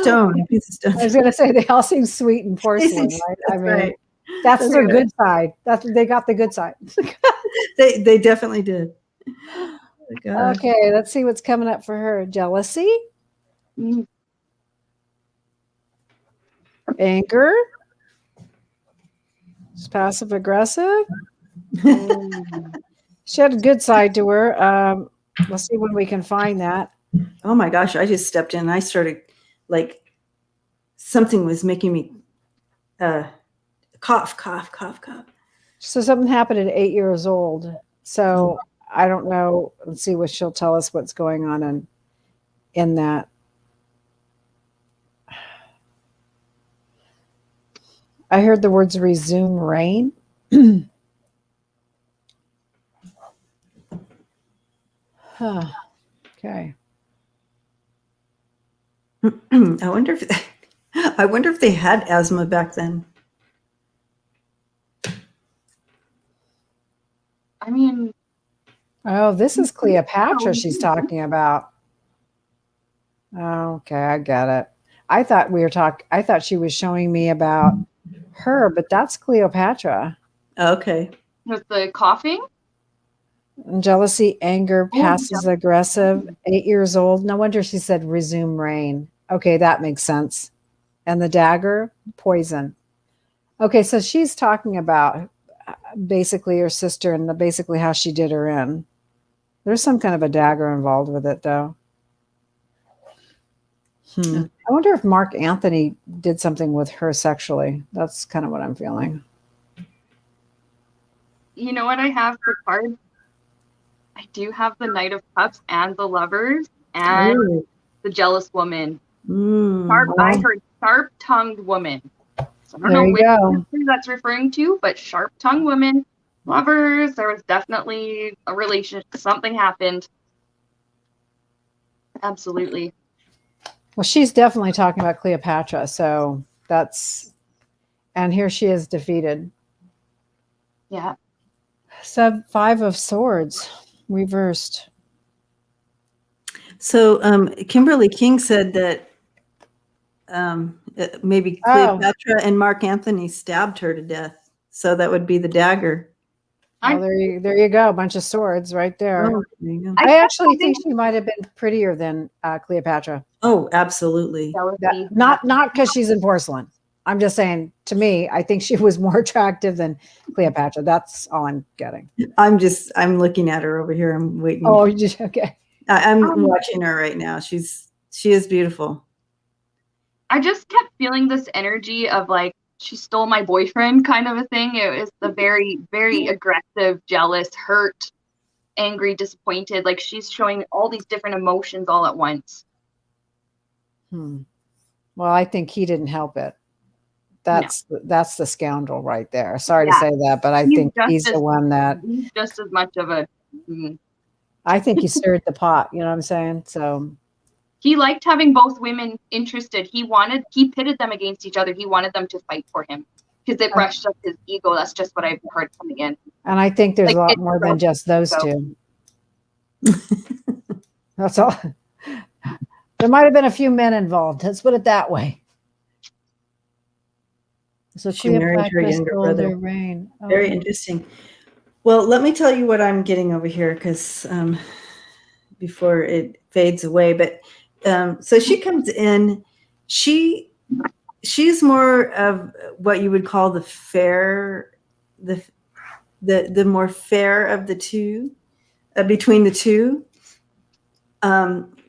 stone, a piece of stone. I was going to say they all seem sweet and porcelain, right? I mean, right. That's their good side. They got the good side. They definitely did. Okay, let's see what's coming up for her. Jealousy, anger, she's passive aggressive. She had a good side to her. Let's see when we can find that. Oh my gosh! I just stepped in and I started like something was making me. Cough. So something happened at 8 years old. So I don't know. Let's see what she'll tell us what's going on in that. I heard the words resume rain. Okay. I wonder if I wonder if they had asthma back then. I mean, Oh, this is Cleopatra she's talking about. Okay, I get it. I thought she was showing me about her, but that's Cleopatra. Okay. with the coughing. Jealousy, anger, Oh, passive aggressive, 8 years old. No wonder she said resume reign. Okay, that makes sense. And the dagger, poison. Okay, so she's talking about basically her sister and basically how she did her in. There's some kind of a dagger involved with it, though. I wonder if Mark Anthony did something with her sexually. That's kind of what I'm feeling. You know what I have for cards? I do have the Knight of Cups and the Lovers and the Jealous Woman. I heard sharp-tongued woman. So I don't know which that's referring to, but sharp-tongued woman, lovers. There was definitely a relationship. Something happened. Absolutely. Well, she's definitely talking about Cleopatra. So that's, and here she is defeated. Yeah. Five of Swords reversed. So Kimberly King said that maybe Cleopatra and Mark Anthony stabbed her to death. So that would be the dagger. Well, there you go. A bunch of swords right there. Oh, there you go. I actually think she might have been prettier than Cleopatra. Oh, absolutely. Not because she's in porcelain. I'm just saying, to me, I think she was more attractive than Cleopatra. That's all I'm getting. I'm looking at her over here. I'm waiting. Oh, okay. I'm watching her right now. She is beautiful. I just kept feeling this energy of like, she stole my boyfriend kind of a thing. It was the very, very aggressive, jealous, hurt, angry, disappointed. Like she's showing all these different emotions all at once. Well, I think he didn't help it. That's the scoundrel right there. Sorry to say that, but I think he's the one that. He's just as much of a. I think he stirred the pot. You know what I'm saying? So. He liked having both women interested. He pitted them against each other. He wanted them to fight for him because it brushed up his ego. That's just what I've heard coming in. And I think there's a lot more than just those two. That's all. There might have been a few men involved. Let's put it that way. So she married her younger brother. Rayne. Oh. Very interesting. Well, let me tell you what I'm getting over here because before it fades away. But so she comes in. She's more of what you would call the fair, the more fair of the two, between the two.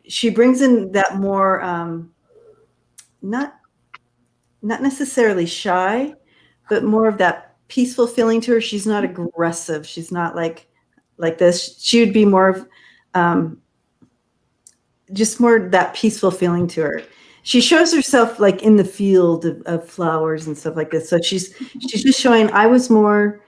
She brings in that more not necessarily shy, but more of that peaceful feeling to her. She's not aggressive. She's not like this. She would be more of just more that peaceful feeling to her. She shows herself like in the field of flowers and stuff like this. So she's just showing I was more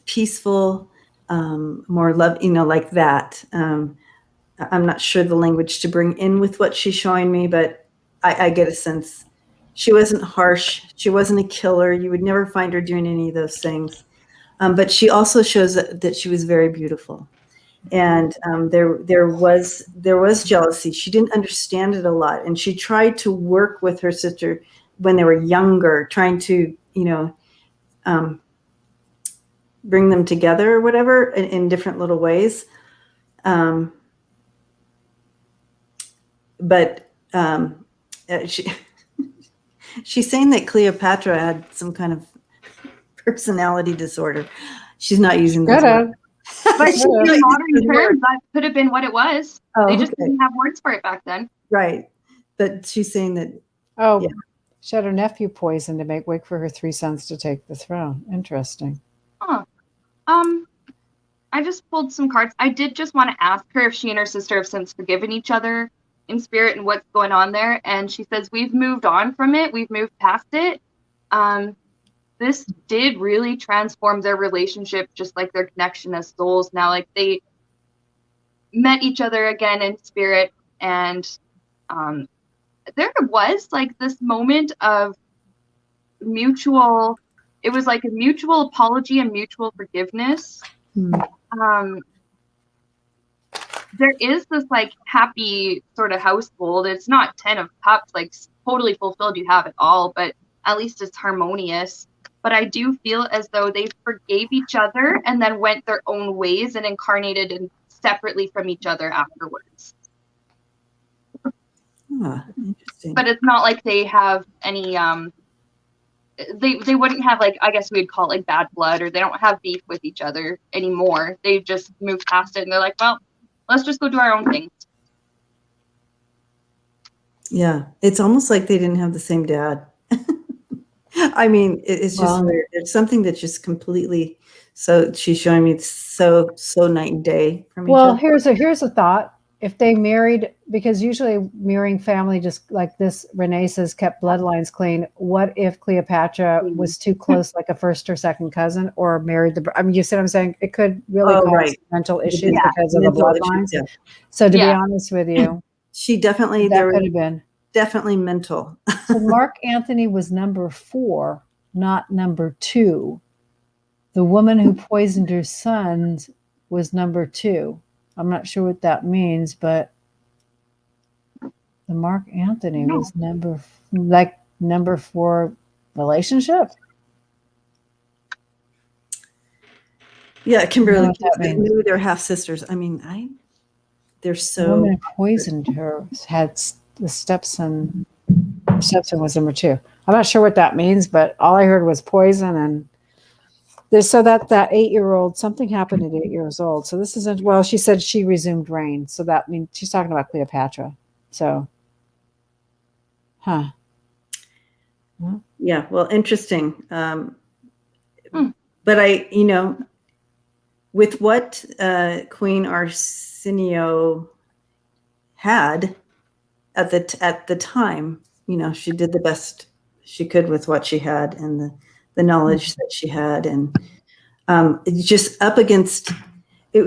peaceful, more love, like that. I'm not sure the language to bring in with what she's showing me, but I get a sense. She wasn't harsh. She wasn't a killer. You would never find her doing any of those things. But she also shows that she was very beautiful. And there was jealousy. She didn't understand it a lot. And she tried to work with her sister when they were younger, trying to, bring them together or whatever in different little ways. But she's saying that Cleopatra had some kind of personality disorder. She's not using those words. But in modern terms, that could have been what it was. They just didn't have words for it back then. Right. But she's saying that. She had her nephew poisoned to make way for her 3 sons to take the throne. Interesting. Huh. I just pulled some cards. I did just want to ask her if she and her sister have since forgiven each other in spirit and what's going on there. And she says, we've moved on from it. We've moved past it. This did really transform their relationship, just like their connection as souls. Now, like they met each other again in spirit, and there was like this moment of mutual, it was like a mutual apology and mutual forgiveness. There is this like happy sort of household. It's not 10 of cups, like totally fulfilled, you have it all, but at least it's harmonious. But I do feel as though they forgave each other and then went their own ways and incarnated separately from each other afterwards. Interesting. But it's not like they have any they wouldn't have, like, I guess we'd call it like bad blood, or they don't have beef with each other anymore. They just moved past it and they're like, well, let's just go do our own thing. Yeah, it's almost like they didn't have the same dad. I mean, it's just weird. It's something that's just completely. So she's showing me so night and day from each other. Well, here's a thought. If they married, because usually marrying family, just like this, Renee says, kept bloodlines clean. What if Cleopatra was too close, like a first or second cousin, or married the? I mean, you see what I'm saying? It could really cause mental issues because of the bloodlines. Yeah. So to be honest with you, she definitely that could have been definitely mental. So Mark Anthony was number 4, not number 2. The woman who poisoned her sons was number 2. I'm not sure what that means, but the Mark Anthony was number 4 relationship. Yeah, Kimberly, maybe they're half sisters. I mean, they're so. The woman who poisoned her had the stepson. The stepson was number 2. I'm not sure what that means, but all I heard was poison, and there's so that 8-year-old, something happened at 8 years old. So this isn't, well, she said she resumed reign. So that means she's talking about Cleopatra. So, yeah, well, interesting. But with what Queen Arsenio had at the time, she did the best she could with what she had and the knowledge that she had, and it was just up against. It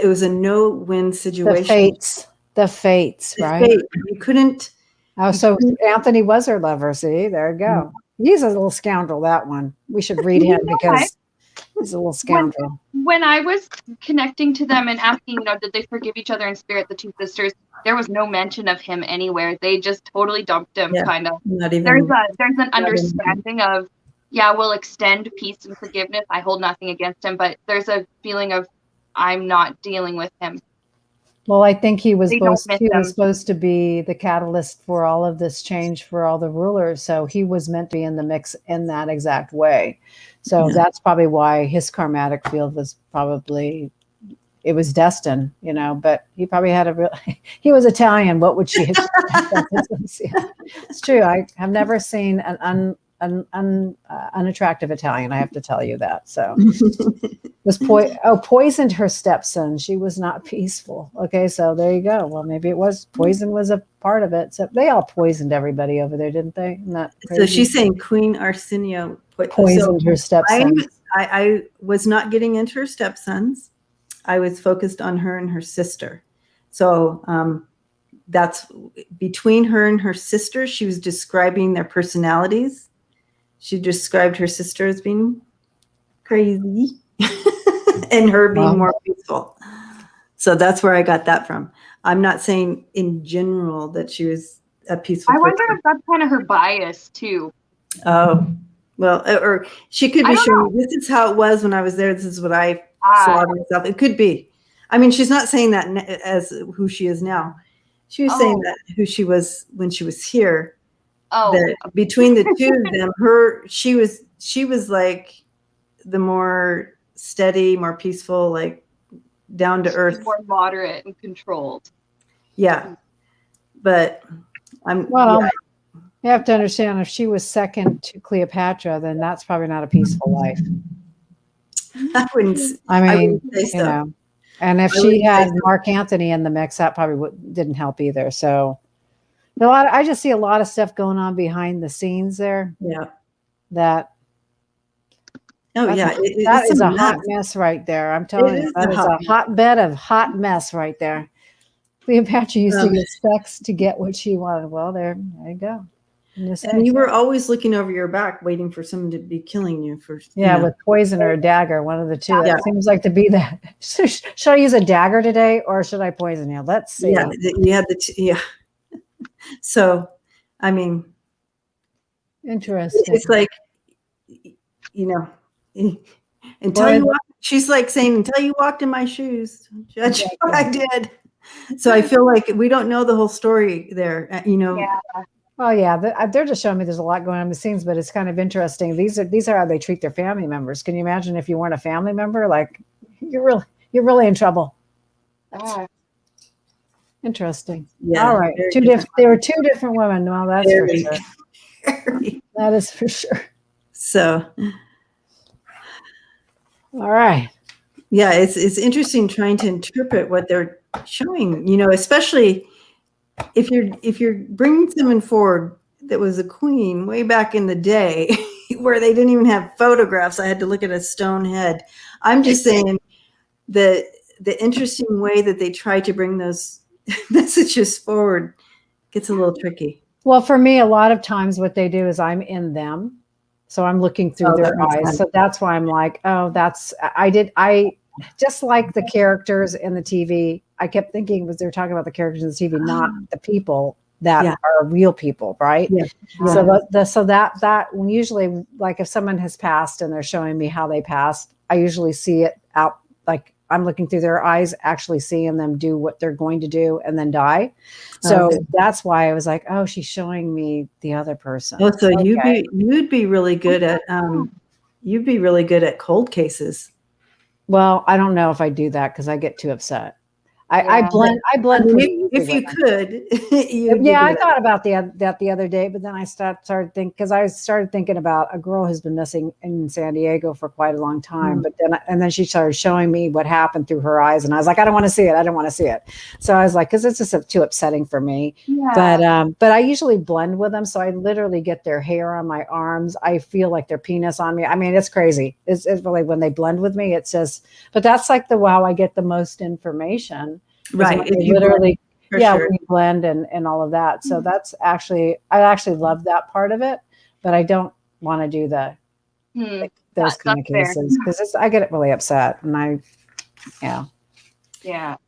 was a no-win situation. The fates, right? You couldn't. Oh, so Anthony was her lover. See, there you go. He's a little scoundrel, that one. We should read him because he's a little scoundrel. When I was connecting to them and asking, did they forgive each other in spirit, the two sisters, there was no mention of him anywhere. They just totally dumped him, kind of. There's an understanding of, we'll extend peace and forgiveness. I hold nothing against him, but there's a feeling of, I'm not dealing with him. Well, I think he was supposed to be the catalyst for all of this change for all the rulers. So he was meant to be in the mix in that exact way. So that's probably why his karmatic field was probably, it was destined, but he probably had he was Italian. What would she have? It's true. I have never seen an unattractive Italian. I have to tell you that. So poisoned her stepson. She was not peaceful. Okay. So there you go. Well, maybe poison was a part of it. So they all poisoned everybody over there, didn't they? Not crazy? So she's saying Queen Arsenio poisoned her stepson. I was not getting into her stepsons. I was focused on her and her sister. So that's between her and her sister. She was describing their personalities. She described her sister as being crazy and her being more peaceful. So that's where I got that from. I'm not saying in general that she was a peaceful person. I wonder if that's kind of her bias too. Oh, well, or she could be showing, this is how it was when I was there. This is what I saw myself. It could be. I mean, she's not saying that as who she is now. She was saying that who she was when she was here. That between the two of them, she was like the more steady, more peaceful, like down to earth, more moderate and controlled. Yeah, but you have to understand, if she was second to Cleopatra, then that's probably not a peaceful life. I wouldn't say so. And if she had Mark Anthony in the mix, that probably didn't help either. So I just see a lot of stuff going on behind the scenes there. Yeah. That is a hot mess right there. I'm telling you, that is a hotbed of hot mess right there. Cleopatra used to get specs to get what she wanted. Well, there you go. And you were always looking over your back, waiting for someone to be killing you. With poison or a dagger, one of the two. It seems like to be that. Should I use a dagger today, or should I poison you? Let's see. Yeah, you had So, I mean, interesting. It's like, until you walked, she's like saying, until you walked in my shoes, judge what I did. So I feel like we don't know the whole story there, Yeah. Well, yeah, they're just showing me there's a lot going on in the scenes, but it's kind of interesting. These are how they treat their family members. Can you imagine if you weren't a family member? Like, you're really in trouble. Interesting. Yeah. All right. There were two different women. Well, that's for sure. That is for sure. So. All right. Yeah, it's interesting trying to interpret what they're showing, especially if you're bringing someone forward that was a queen way back in the day where they didn't even have photographs. I had to look at a stone head. I'm just saying the interesting way that they try to bring those messages forward gets a little tricky. Well, for me, a lot of times what they do is I'm in them. So I'm looking through their eyes. Sense. So that's why I'm like, I just like the characters in the TV. I kept thinking they were talking about the characters in the TV, not the people that are real people, right? Yeah. So that usually, like if someone has passed and they're showing me how they passed, I usually see it out, like I'm looking through their eyes, actually seeing them do what they're going to do and then die. So that's why I was like, oh, she's showing me the other person. Oh, so you'd be really good at cold cases. Well, I don't know if I do that because I get too upset. I blend. If you could, I thought about that the other day, but then I started thinking about a girl who's been missing in San Diego for quite a long time. But then she started showing me what happened through her eyes, and I was like, I don't want to see it. I don't want to see it. So I was like, because it's just too upsetting for me. Yeah. But I usually blend with them, so I literally get their hair on my arms. I feel like their penis on me. I mean, it's crazy. It's really when they blend with me. It's just. But that's like how I get the most information. Right. Literally, sure. We blend and all of that. So that's I actually love that part of it, but I don't want to do those kind of cases because I get really upset and Yeah.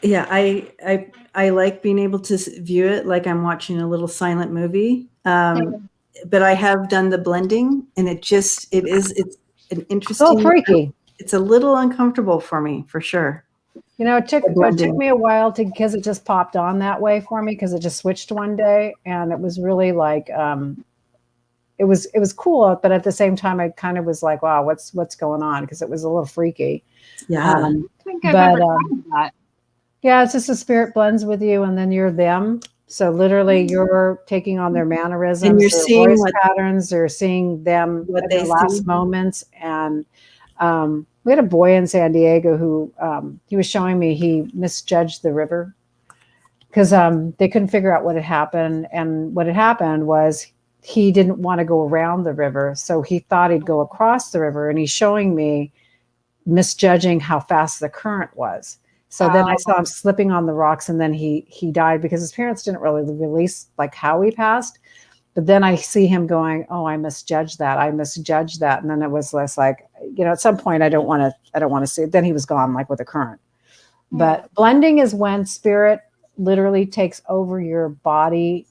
I like being able to view it like I'm watching a little silent movie. But I have done the blending and it's an interesting. So freaky. It's a little uncomfortable for me, for sure. It took me a while because it just popped on that way for me because it just switched one day and it was really like it was cool, but at the same time I kind of was like, wow, what's going on? Because it was a little freaky. Yeah. I think I've ever tried that. Yeah, it's just the spirit blends with you and then you're them. So literally you're taking on their mannerisms, and you're seeing voice patterns, or seeing them at their last moments. And we had a boy in San Diego who he was showing me he misjudged the river because they couldn't figure out what had happened. And what had happened was he didn't want to go around the river. So he thought he'd go across the river. And he's showing me misjudging how fast the current was. So then I saw him slipping on the rocks and then he died because his parents didn't really release like how he passed. But then I see him going, oh, I misjudged that. And then it was less like, at some point I don't want to see it. Then he was gone like with a current. But blending is when spirit literally takes over your body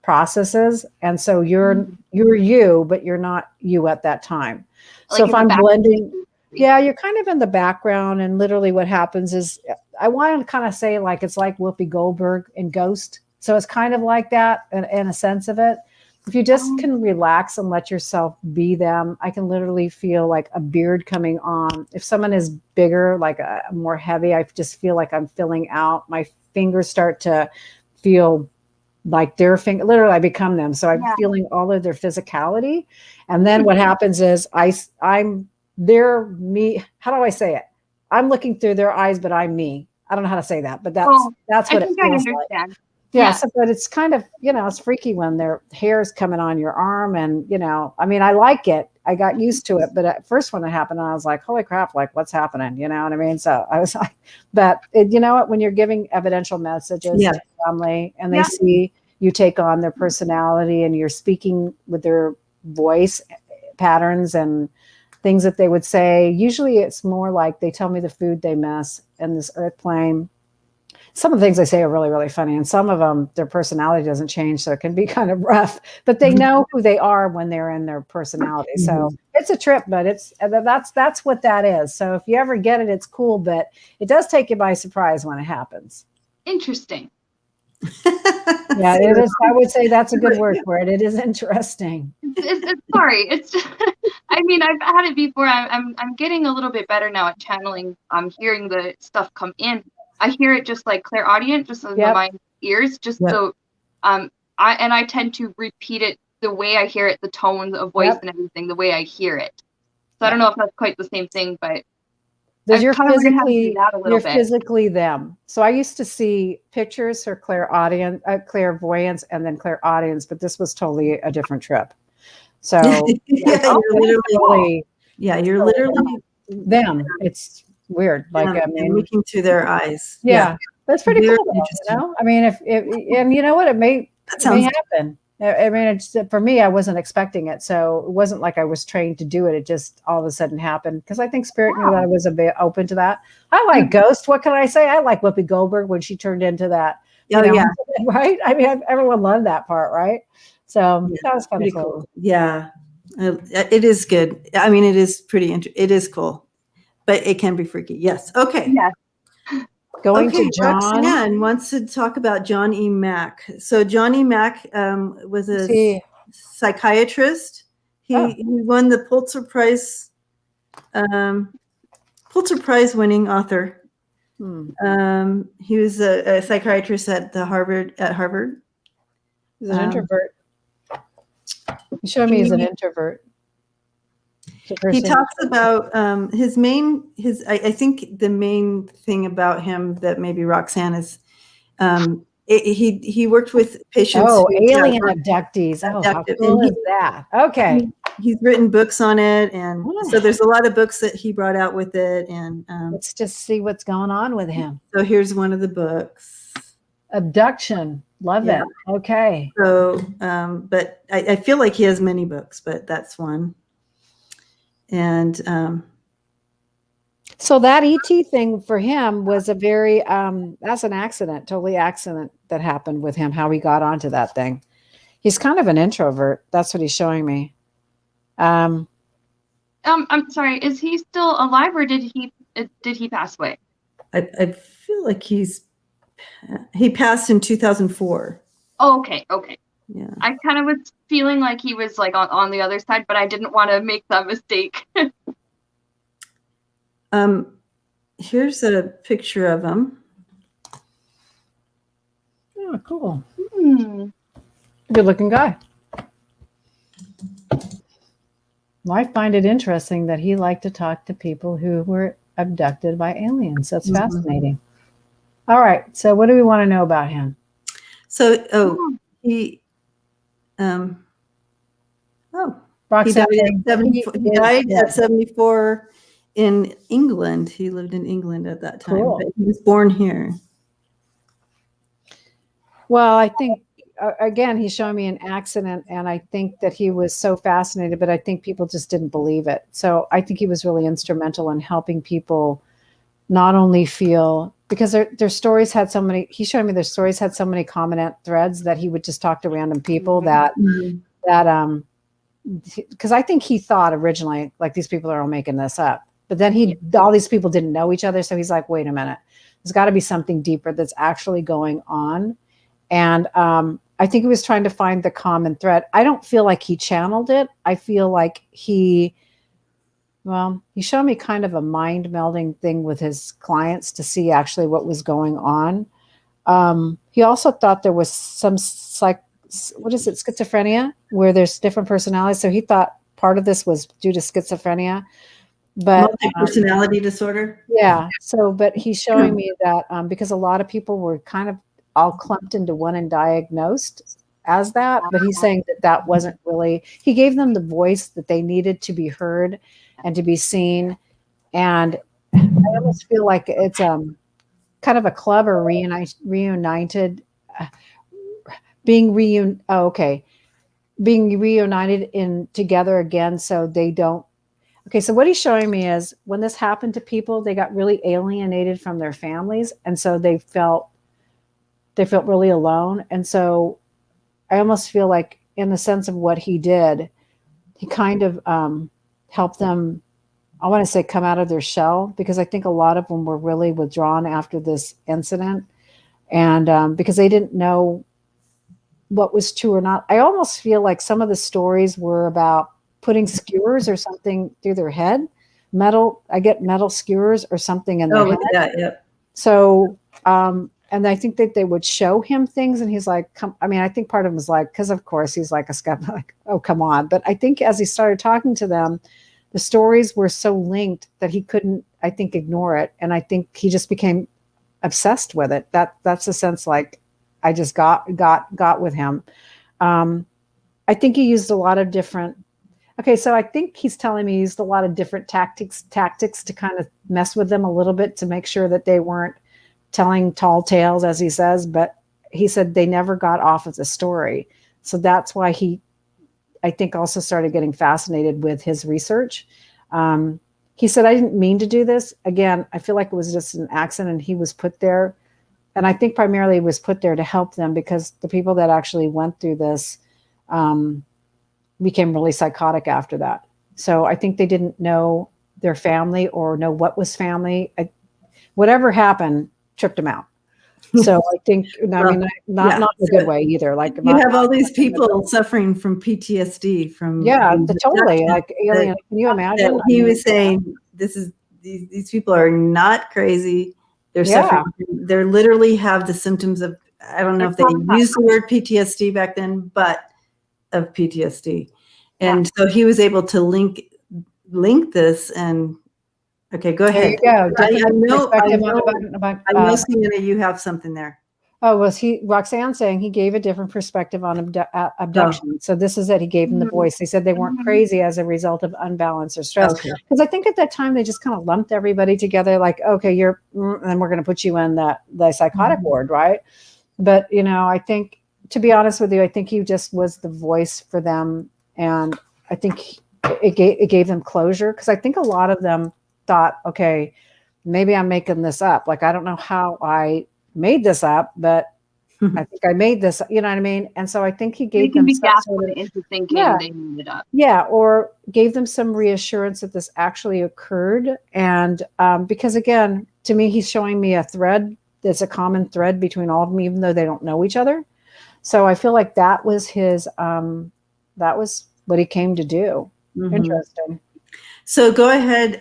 processes. And so you're you, but you're not you at that time. Like so if I'm blending, you're kind of in the background. And literally what happens is I want to kind of say like, it's like Whoopi Goldberg in Ghost. So it's kind of like that in a sense of it. If you just can relax and let yourself be them, I can literally feel like a beard coming on. If someone is bigger, like more heavy, I just feel like I'm filling out. My fingers start to feel like their finger. Literally, I become them. So I'm feeling all of their physicality. And then what happens is they're me. How do I say it? I'm looking through their eyes, but I'm me. I don't know how to say that, but that's what it feels like. Yeah. So, but it's kind of, it's freaky when their hair's coming on your arm and, I mean, I like it. I got used to it. But at first when it happened, I was like, holy crap, like what's happening? You know what I mean? So I was like, but you know what, when you're giving evidential messages to family and they see you take on their personality and you're speaking with their voice patterns and things that they would say, usually it's more like they tell me the food they miss in this earth plane. Some of the things they say are really, really funny. And some of them, their personality doesn't change. So it can be kind of rough, but they know who they are when they're in their personality. So it's a trip, but that's what that is. So if you ever get it, it's cool, but it does take you by surprise when it happens. Interesting. Yeah, it is. I would say that's a good word for it. It is interesting. It's sorry. It's just, I mean, I've had it before. I'm getting a little bit better now at channeling. I'm hearing the stuff come in. I hear it just like clairaudient, just in my ears, just so I tend to repeat it the way I hear it, the tones of voice and everything, the way I hear it. So I don't know if that's quite the same thing, but you're physically them. So I used to see pictures for clairaudience, clairvoyance, and then clairaudience, but this was totally a different trip. So you're literally them. It's weird. Like I mean, looking through their eyes. Yeah, that's pretty cool. You know, I mean, if and you know what, it may happen. I mean, for me, I wasn't expecting it, so it wasn't like I was trained to do it. It just all of a sudden happened because I think Spirit knew that I was a bit open to that. I like Ghost. What can I say? I like Whoopi Goldberg when she turned into that. Right. I mean, everyone loved that part, right? So that was kind of cool. Yeah, it is good. I mean, it is pretty. It is cool, but it can be freaky. Yes. Okay. Yeah. Going to John. Roxanne wants to talk about John E. Mack. So John E. Mack was a psychiatrist. He won the Pulitzer Prize winning author. He was a psychiatrist at Harvard. He's an introvert. You showed me he's an introvert. He talks about I think the main thing about him that maybe Roxanne is he worked with patients. Oh, alien abductees. Oh, how cool is that? Okay. He's written books on it, and so there's a lot of books that he brought out with it. And let's just see what's going on with him. So here's one of the books. Abduction. Love it. Okay. So, but I feel like he has many books, but that's one. And so that ET thing for him was a very that's an accident, totally accident that happened with him, how he got onto that thing. He's kind of an introvert. That's what he's showing me. I'm sorry, is he still alive or did he pass away? I feel like he passed in 2004. Oh, okay. Yeah. I kind of was feeling like he was like on the other side, but I didn't want to make that mistake. Here's a picture of him. Oh, cool. Good looking guy. Well, I find it interesting that he liked to talk to people who were abducted by aliens. That's fascinating. All right. So what do we want to know about him? So, he Roxanne, he died at 74 in England. He lived in England at that time, but he was born here. Well, I think, again, he's showing me an accident, and I think that he was so fascinated, but I think people just didn't believe it. So I think he was really instrumental in helping people not only feel, because their stories had so many, he showed me their stories had so many common threads that he would just talk to random people because I think he thought originally, like, these people are all making this up. But then all these people didn't know each other. So he's like, wait a minute, there's got to be something deeper that's actually going on. And I think he was trying to find the common thread. I don't feel like he channeled it. I feel like he showed me kind of a mind melding thing with his clients to see actually what was going on. He also thought there was some schizophrenia, where there's different personalities. So he thought part of this was due to schizophrenia. But personality disorder. Yeah. So, but he's showing me that because a lot of people were kind of all clumped into one and diagnosed, as that, but he's saying that that wasn't really, he gave them the voice that they needed to be heard and to be seen. And I almost feel like it's kind of a club or reunited, being reunited in together again, so they don't. Okay, so what he's showing me is when this happened to people, they got really alienated from their families, and so they felt really alone. And so I almost feel like, in the sense of what he did, he kind of helped them, I want to say, come out of their shell, because I think a lot of them were really withdrawn after this incident, and because they didn't know what was true or not. I almost feel like some of the stories were about putting skewers or something through their head, metal skewers or something in their head. Yeah, yep. So, and I think that they would show him things, and he's like, I think part of him was like, because of course he's like a skeptic, like, oh, come on. But I think as he started talking to them, the stories were so linked that he couldn't, I think, ignore it. And I think he just became obsessed with it. That's the sense, like, I just got with him. I think he used a lot of different, so I think he's telling me he used a lot of different tactics to kind of mess with them a little bit, to make sure that they weren't telling tall tales, as he says. But he said they never got off of the story. So that's why he, I think, also started getting fascinated with his research. He said, I didn't mean to do this. Again, I feel like it was just an accident. He was put there. And I think primarily was put there to help them, because the people that actually went through this became really psychotic after that. So I think they didn't know their family or know what was family. Whatever happened tripped them out. So I think, not in a good way either. Like, you have all these people suffering from PTSD from totally, like alien. Can you imagine? He was saying these people are not crazy. They're suffering. They literally have the symptoms of, I don't know if they used the word PTSD back then, but of PTSD. And so he was able to link this. And okay, go ahead. There you go. I know, Seanna, you have something there. Oh, was Roxanne saying he gave a different perspective on abduction. Oh. So this is it. He gave them the voice. They said they weren't crazy as a result of unbalance or stress. Because I think at that time they just kind of lumped everybody together, like, okay, and we're going to put you in the psychotic ward, right? But, I think, to be honest with you, I think he just was the voice for them. And I think it gave them closure, because I think a lot of them thought, okay, maybe I'm making this up. Like, I don't know how I made this up, but I think I made this, you know what I mean? And so I think he gave them some sort of, into thinking they made it up. Yeah, or gave them some reassurance that this actually occurred. And because, again, to me, he's showing me a thread. There's a common thread between all of them, even though they don't know each other. So I feel like that was his, that was what he came to do. Interesting. So go ahead,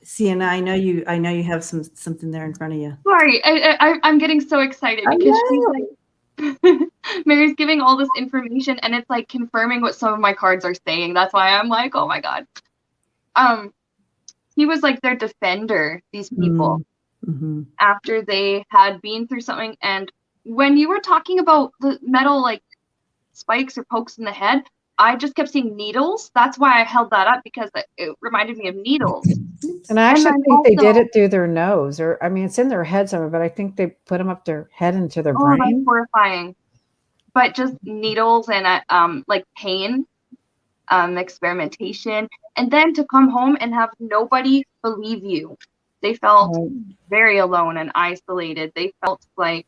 Seanna. I know you have something there in front of you. Sorry, I'm getting so excited because she's like, Mary's giving all this information, and it's like confirming what some of my cards are saying. That's why I'm like, oh my god. He was like their defender, these people, after they had been through something. And when you were talking about the metal, like, spikes or pokes in the head, I just kept seeing needles. That's why I held that up, because it reminded me of needles. And I actually think they did it through their nose, or it's in their head somewhere, but I think they put them up their head into their brain. That's horrifying. But just needles and like pain, experimentation, and then to come home and have nobody believe you. They felt very alone and isolated. They felt like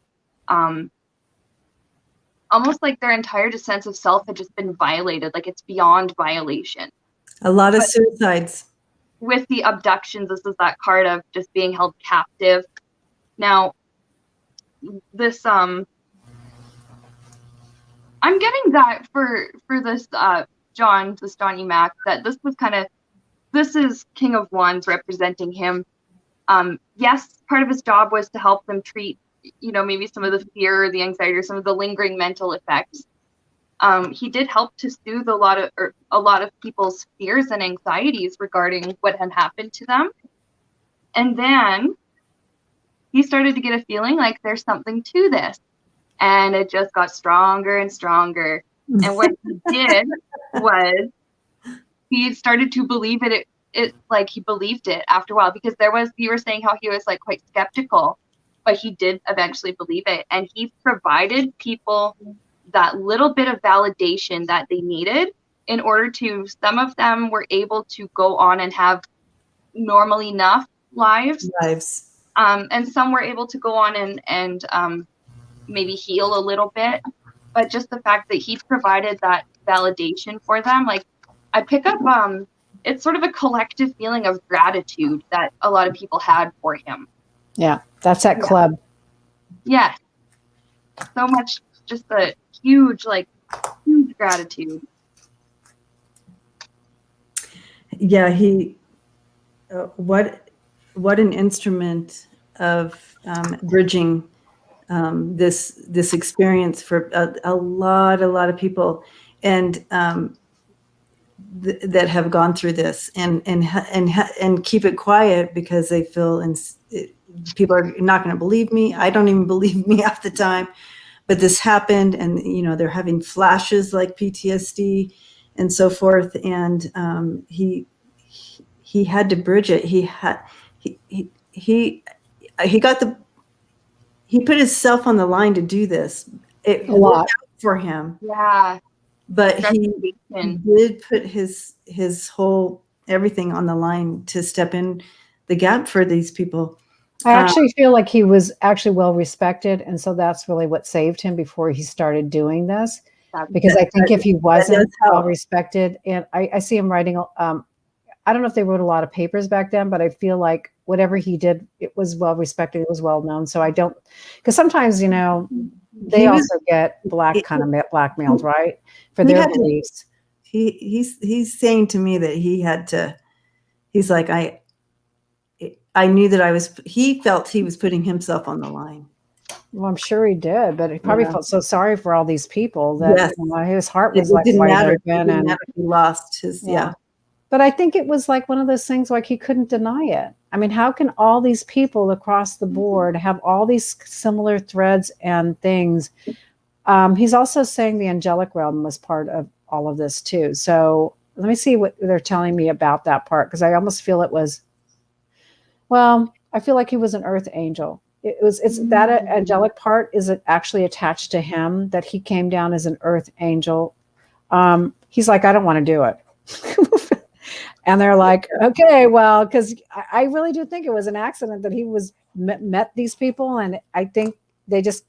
almost like their entire sense of self had just been violated, like it's beyond violation. A lot of suicides. With the abductions, this is that card of just being held captive. Now, this I'm getting that for this John E. Mack, that this is King of Wands representing him. Yes, part of his job was to help them treat, maybe some of the fear or the anxiety or some of the lingering mental effects. He did help to soothe a lot of people's fears and anxieties regarding what had happened to them. And then he started to get a feeling like there's something to this. and it just got stronger and stronger. And what he did was he started to believe it like he believed it after a while, because you were saying how he was like quite skeptical, but he did eventually believe it. And he provided people that little bit of validation that they needed in order to, some of them were able to go on and have normal enough lives. And some were able to go on and maybe heal a little bit. But just the fact that he provided that validation for them, like I pick up, it's sort of a collective feeling of gratitude that a lot of people had for him. Yeah, that's that club. Yeah. So much, just a huge gratitude. Yeah, what an instrument of bridging this experience for a lot of people, and that have gone through this and keep it quiet because they feel people are not going to believe me. I don't even believe me half the time, but this happened, and they're having flashes like PTSD and so forth. And he had to bridge it. He put himself on the line to do this. It worked out for him. Yeah. But he did put his whole everything on the line to step in the gap for these people. I actually feel like he was actually well respected, and so that's really what saved him before he started doing this. Because I think if he wasn't well respected, and I see him writing, I don't know if they wrote a lot of papers back then, but I feel like whatever he did, it was well respected, it was well known. So I don't, because sometimes they also get blackmailed, right, for their beliefs. He's saying to me that he had to. He's like, I knew that he felt he was putting himself on the line. Well, I'm sure he did, but he probably felt so sorry for all these people that his heart was like wide open, and he lost his But I think it was like one of those things like he couldn't deny it. I mean, how can all these people across the board have all these similar threads and things? He's also saying the angelic realm was part of all of this too. So let me see what they're telling me about that part, because I almost feel it was. Well, I feel like he was an earth angel. It's that angelic part is actually attached to him, that he came down as an earth angel. He's like, I don't want to do it. And they're like, okay, well, because I really do think it was an accident that he met these people. And I think they just,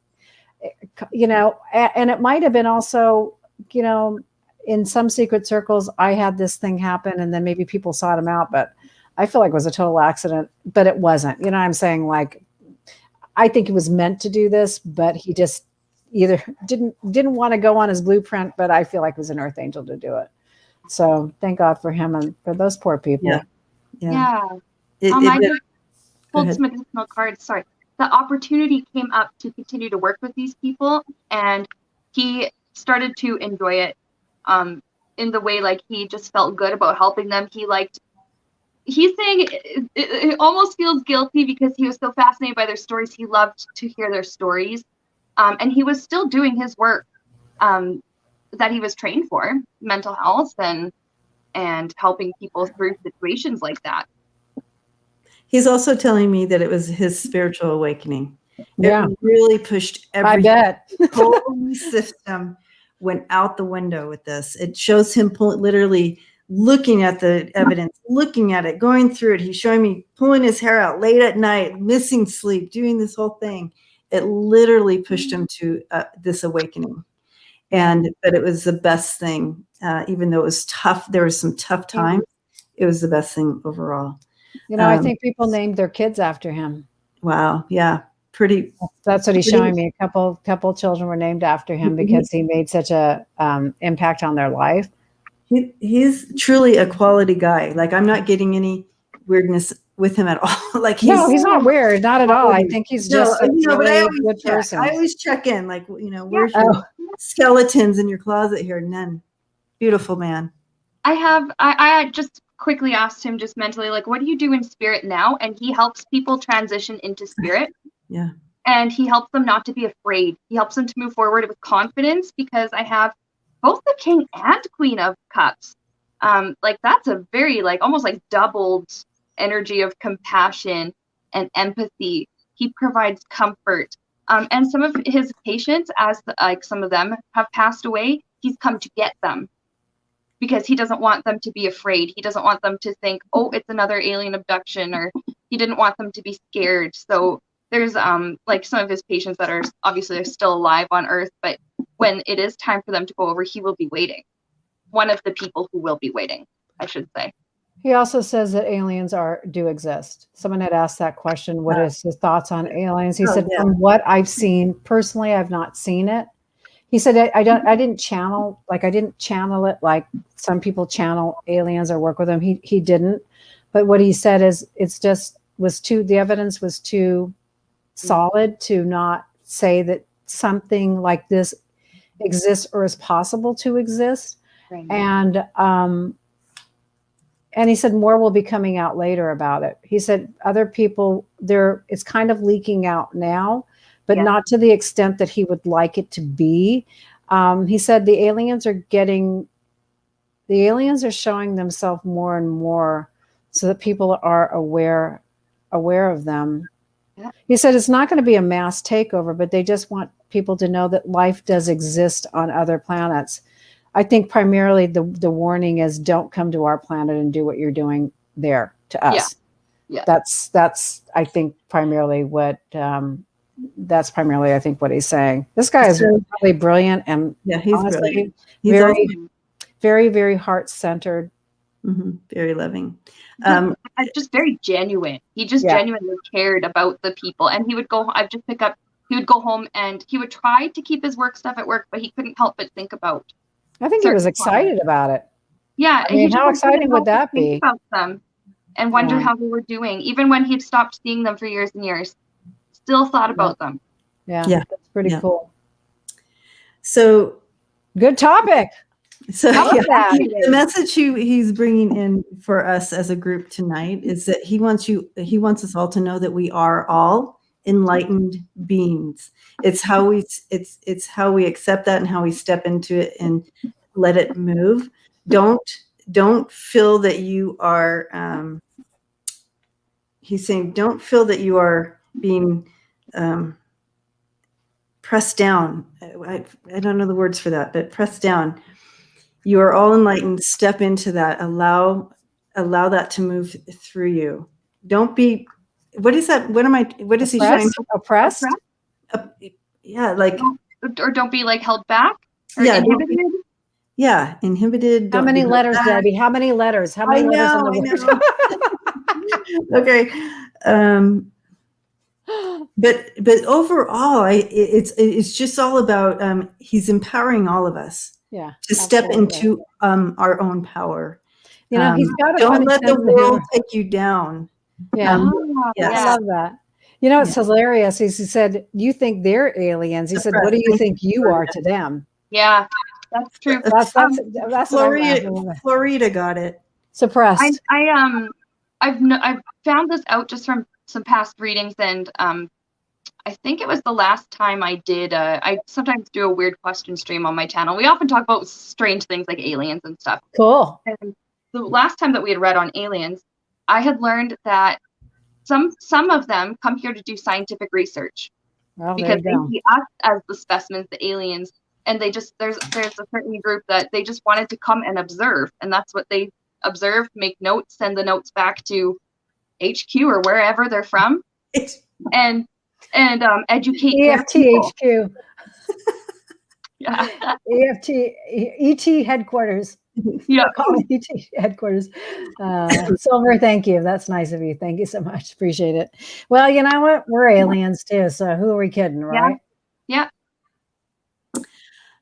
and it might have been also, in some secret circles, I had this thing happen and then maybe people sought him out, but I feel like it was a total accident, but it wasn't. You know what I'm saying? Like, I think he was meant to do this, but he just either didn't want to go on his blueprint, but I feel like it was an earth angel to do it. So thank God for him and for those poor people. Yeah. I just pulled some additional cards. Sorry. The opportunity came up to continue to work with these people, and he started to enjoy it in the way like he just felt good about helping them. He's saying it almost feels guilty because he was so fascinated by their stories. He loved to hear their stories. And he was still doing his work that he was trained for, mental health and helping people through situations like that. He's also telling me that it was his spiritual awakening. Yeah. It really pushed everything. I bet. The whole system went out the window with this. It shows him literally looking at the evidence, looking at it, going through it. He's showing me pulling his hair out late at night, missing sleep, doing this whole thing. It literally pushed him to this awakening. But it was the best thing, even though it was tough. There was some tough times. It was the best thing overall. I think people named their kids after him. Wow. Yeah. Pretty. That's what he's showing me. A couple children were named after him because he made such a impact on their life. He's truly a quality guy. Like, I'm not getting any weirdness with him at all. Like, he's not weird, not at all. I think he's just a really good person. I always check in, like, where's your skeletons in your closet here? None. Beautiful man. I just quickly asked him just mentally, like, what do you do in spirit now? And he helps people transition into spirit. Yeah. and he helps them not to be afraid. He helps them to move forward with confidence, because I have both the King and Queen of Cups. Like that's a very like almost like doubled energy of compassion and empathy. He provides comfort. And some of his patients, as like some of them have passed away, he's come to get them, because he doesn't want them to be afraid. He doesn't want them to think, oh, it's another alien abduction, or he didn't want them to be scared. So there's like some of his patients that are obviously still alive on Earth, but when it is time for them to go over, he will be waiting. One of the people who will be waiting, I should say. He also says that aliens do exist. Someone had asked that question, what is his thoughts on aliens? He said, from what I've seen, personally, I've not seen it. He said, I didn't channel it like some people channel aliens or work with them. He didn't. But what he said is the evidence was too solid to not say that something like this exists or is possible to exist. Right. And he said more will be coming out later about it. He said other people it's kind of leaking out now, but not to the extent that he would like it to be. He said the aliens are showing themselves more and more so that people are aware of them. Yeah. He said it's not going to be a mass takeover, but they just want people to know that life does exist on other planets. I think primarily the warning is don't come to our planet and do what you're doing there to us. Yeah. That's I think primarily what I think what he's saying. This guy is really brilliant, and he's honestly brilliant. He's very, very, very heart-centered. Mm-hmm. Very loving. Just very genuine. He just genuinely cared about the people, and he would go. He would go home and he would try to keep his work stuff at work, but he couldn't help but think about. I think he was excited about it. Yeah. I mean, how exciting would that be? Think about them and wonder how they were doing. Even when he'd stopped seeing them for years and years, still thought about them. Yeah. That's pretty cool. So good topic. So the message he's bringing in for us as a group tonight is that he wants us all to know that we are all enlightened beings. It's how we accept that and how we step into it and let it move. Don't feel that you are he's saying don't feel that you are being pressed down. I don't know the words for that, but pressed down. You are all enlightened. Step into that. Allow that to move through you. Don't be. What is that? What is he trying to oppressed? Or don't be like held back. Or inhibited. Inhibited. How many letters, Debbie? How many letters? How many letters in the word? Okay. But overall, it's just all about he's empowering all of us. Yeah, to step into our own power. He's got don't let the world take you down. Yeah, I love that. It's hilarious. He said, "You think they're aliens?" He said, "What do you think you are to them?" Yeah, that's true. That's Florida got it. Suppressed. I've found this out just from some past readings, and I think it was the last time I did. I sometimes do a weird question stream on my channel. We often talk about strange things like aliens and stuff. Cool. And the last time that we had read on aliens, I had learned that some of them come here to do scientific research because they see us as the specimens, the aliens, and they just there's a certain group that they just wanted to come and observe, and that's what they observe, make notes, send the notes back to HQ or wherever they're from, and educate EFTHQ. ET headquarters. Yeah. ET headquarters. Silver, thank you. That's nice of you. Thank you so much. Appreciate it. Well, you know what? We're aliens too, so who are we kidding, right? Yeah.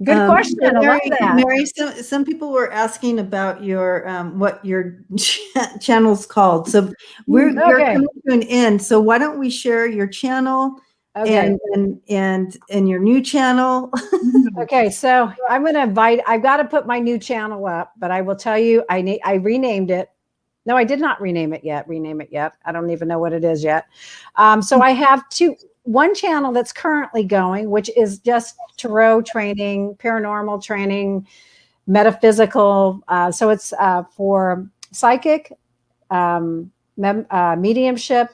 Good question. I love that. Mary, some people were asking about your what your channel's called. So we're coming to an end. So why don't we share your channel and your new channel? Okay, so I'm going to invite. I've got to put my new channel up, but I will tell you, I renamed it. No, I did not rename it yet. I don't even know what it is yet. So I have two. one channel that's currently going, which is just tarot training, paranormal training, metaphysical. So it's for psychic, mediumship,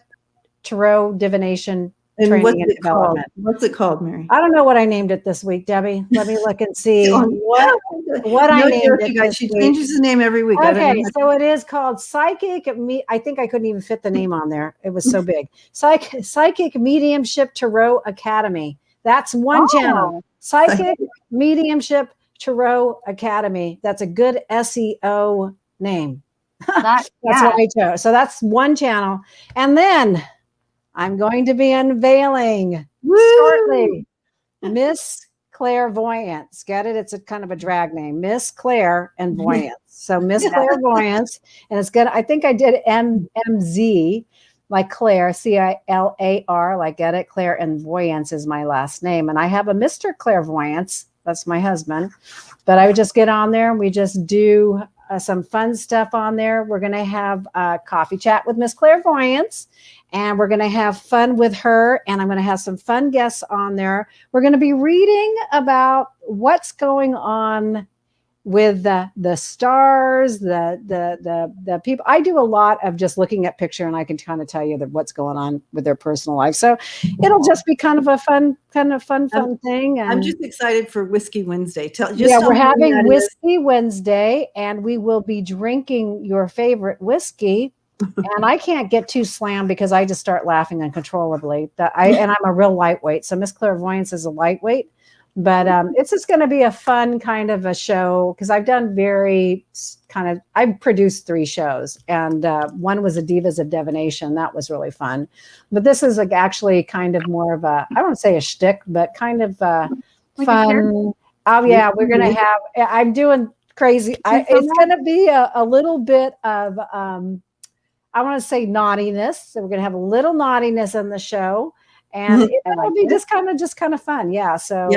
tarot, divination, And training what's and it called? development. What's it called, Mary? I don't know what I named it this week, Debbie. Let me look and see what I named it this She week. changes the name every week. Okay, so it is called Psychic. I think I couldn't even fit the name on there. It was so big. Psychic Mediumship Tarot Academy. That's one channel. Psychic Mediumship Tarot Academy. That's a good SEO name. That's what I chose. So that's one channel. And then I'm going to be unveiling shortly Miss Clairvoyance. Get it? It's a kind of a drag name. Miss Claire and Voyance. So Miss Clairvoyance. And it's good. I think I did MZ, like Claire, CILAR, like get it? Claire, and Voyance is my last name. And I have a Mr. Clairvoyance. That's my husband. But I would just get on there and we just do some fun stuff on there. We're going to have a coffee chat with Miss Clairvoyance. And we're going to have fun with her. And I'm going to have some fun guests on there. We're going to be reading about what's going on with the stars, the people. I do a lot of just looking at picture and I can kind of tell you that what's going on with their personal life. So it'll just be kind of a fun thing. And I'm just excited for Whiskey Wednesday. We're having Whiskey Wednesday and we will be drinking your favorite whiskey. And I can't get too slammed because I just start laughing uncontrollably. And I'm a real lightweight. So Miss Clairvoyance is a lightweight. But it's just going to be a fun kind of a show because I've done I've produced 3 shows. And one was a Divas of Divination. That was really fun. But this is actually kind of more of I don't want to say a shtick, but kind of fun. Oh, yeah, we're going to have, I'm doing crazy. It's going to be a little bit of, I want to say naughtiness. So we're going to have a little naughtiness in the show. And it'll be just kind of fun. Yeah. So,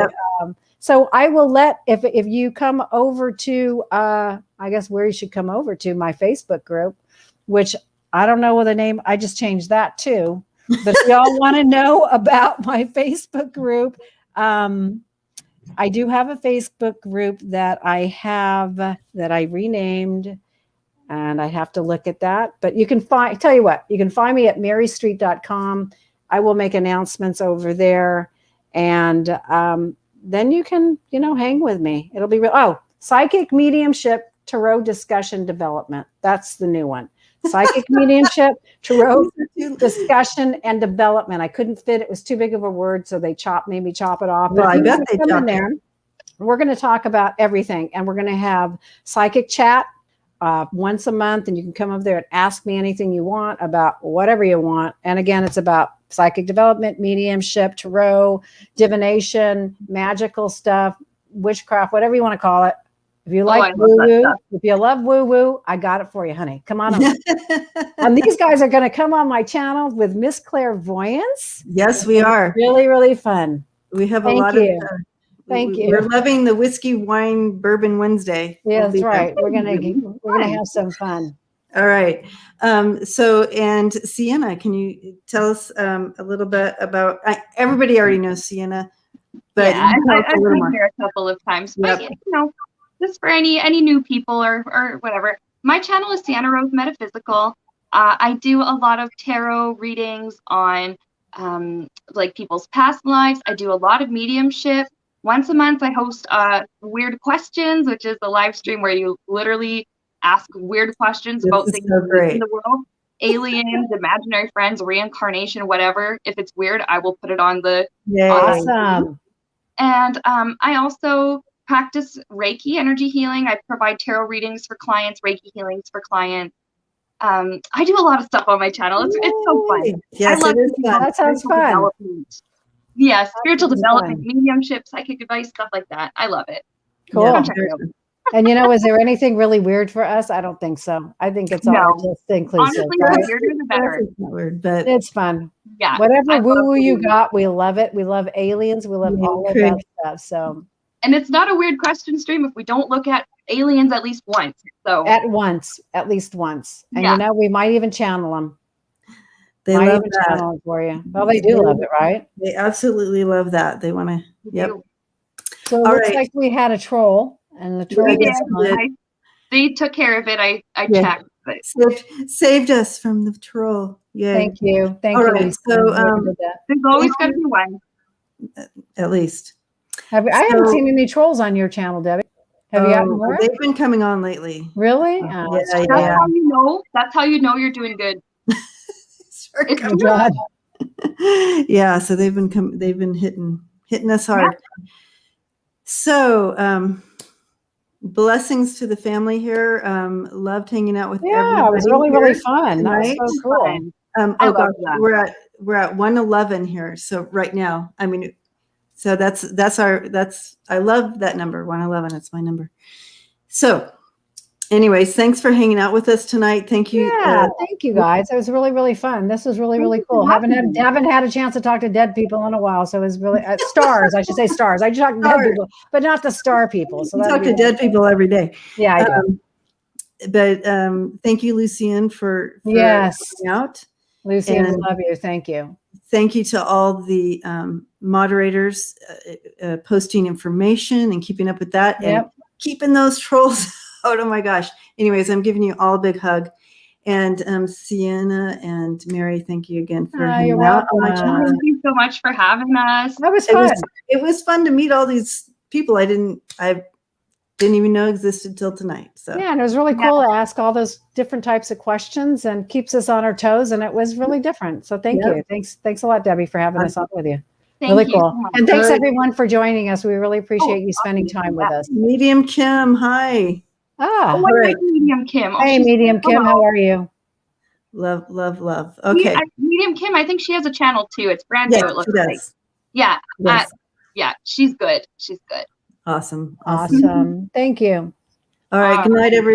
so I will if you come over to, I guess where you should come over to my Facebook group, which I don't know what the name, I just changed that too. But if y'all want to know about my Facebook group, I do have a Facebook group that I renamed and I have to look at that, but you can tell you what, you can find me at marystreet.com. I will make announcements over there and then you can, hang with me. It'll be real. Psychic Mediumship Tarot Discussion Development. That's the new one. Psychic Mediumship Tarot Discussion and Development. I couldn't fit. It was too big of a word. So they made me chop it off. Well, I bet they chopped there. We're going to talk about everything and we're going to have psychic chat once a month and you can come over there and ask me anything you want about whatever you want. And again, it's about psychic development, mediumship, tarot, divination, magical stuff, witchcraft, whatever you want to call it. If you like woo-woo, if you love woo-woo, I got it for you, honey. Come on over. And these guys are going to come on my channel with Miss Clairvoyance. Yes, we are. Really, really fun. We have a lot of Thank you. We're loving the Whiskey Wine Bourbon Wednesday. Yeah, that's right. We're gonna have some fun. All right. And Seanna, can you tell us a little bit about? Everybody already knows Seanna, but I've been here a couple of times. But just for any new people or whatever, my channel is Seanna Rose Metaphysical. I do a lot of tarot readings on like people's past lives. I do a lot of mediumship. Once a month, I host Weird Questions, which is a live stream where you literally ask weird questions about things in the world. Aliens, imaginary friends, reincarnation, whatever. If it's weird, I will put it on the awesome. And I also practice Reiki energy healing. I provide tarot readings for clients, Reiki healings for clients. I do a lot of stuff on my channel. It's so fun. Yes, I love it is fun. That sounds fun. Yeah, spiritual development, mediumship, psychic advice, stuff like that. I love it. Cool. Yeah. And is there anything really weird for us? I don't think so. I think it's all just inclusive. Honestly, the weirder the better. Weird, but it's fun. Yeah. Whatever woo-woo you got, we love it. We love aliens. We love all of that stuff. So. And it's not a weird question stream if we don't look at aliens at least once. So at least once. And we might even channel them. They Might love even that. channel it for you. Well, they do love it, right? They absolutely love that. They want to. Yep. So it looks like we had a troll, and the troll We gets did. They took care of it. I checked. But. Saved us from the troll. Yay. Thank you. Thank All you. right. So there's always going to be one. At least. I haven't seen any trolls on your channel, Debbie. Have you gotten more? They've been coming on lately. Really? That's how you know. That's how you know you're doing good. Oh God. Yeah. So they've been hitting us hard. Yeah. So blessings to the family here. Loved hanging out with everybody. Yeah, it was really fun. Tonight. That was so cool. Oh gosh, we're at 111 here. So right now, I mean, so I love that number, 111. It's my number. So anyways, thanks for hanging out with us tonight. Thank you. Yeah, thank you guys. It was really fun. This was really cool. Haven't had a chance to talk to dead people in a while, so it was really stars. I should say stars. I just talk to dead people, but not the star people. So you talk to dead people every day. Yeah, I do. But thank you, Lucienne, for hanging out. Lucienne, we love you. Thank you. Thank you to all the moderators posting information and keeping up with that and keeping those trolls out. Oh my gosh. Anyways, I'm giving you all a big hug. And Seanna and Mary, thank you again for hanging out on my channel. Thank you so much for having us. That was fun. It was fun to meet all these people I didn't even know existed till tonight. So yeah, and it was really cool to ask all those different types of questions and keeps us on our toes, and it was really different. So thank you. Thanks a lot, Debbie, for having us on with you. Really cool. And thanks everyone for joining us. We really appreciate you spending time with us. Medium Kim, hi. Medium Kim. Hey, Medium Kim, how are you? Love. Okay. Medium Kim, I think she has a channel too. It's brand new. It looks like. Yeah. Yeah, she's good. She's good. Awesome. Thank you. All right. Good night, everyone.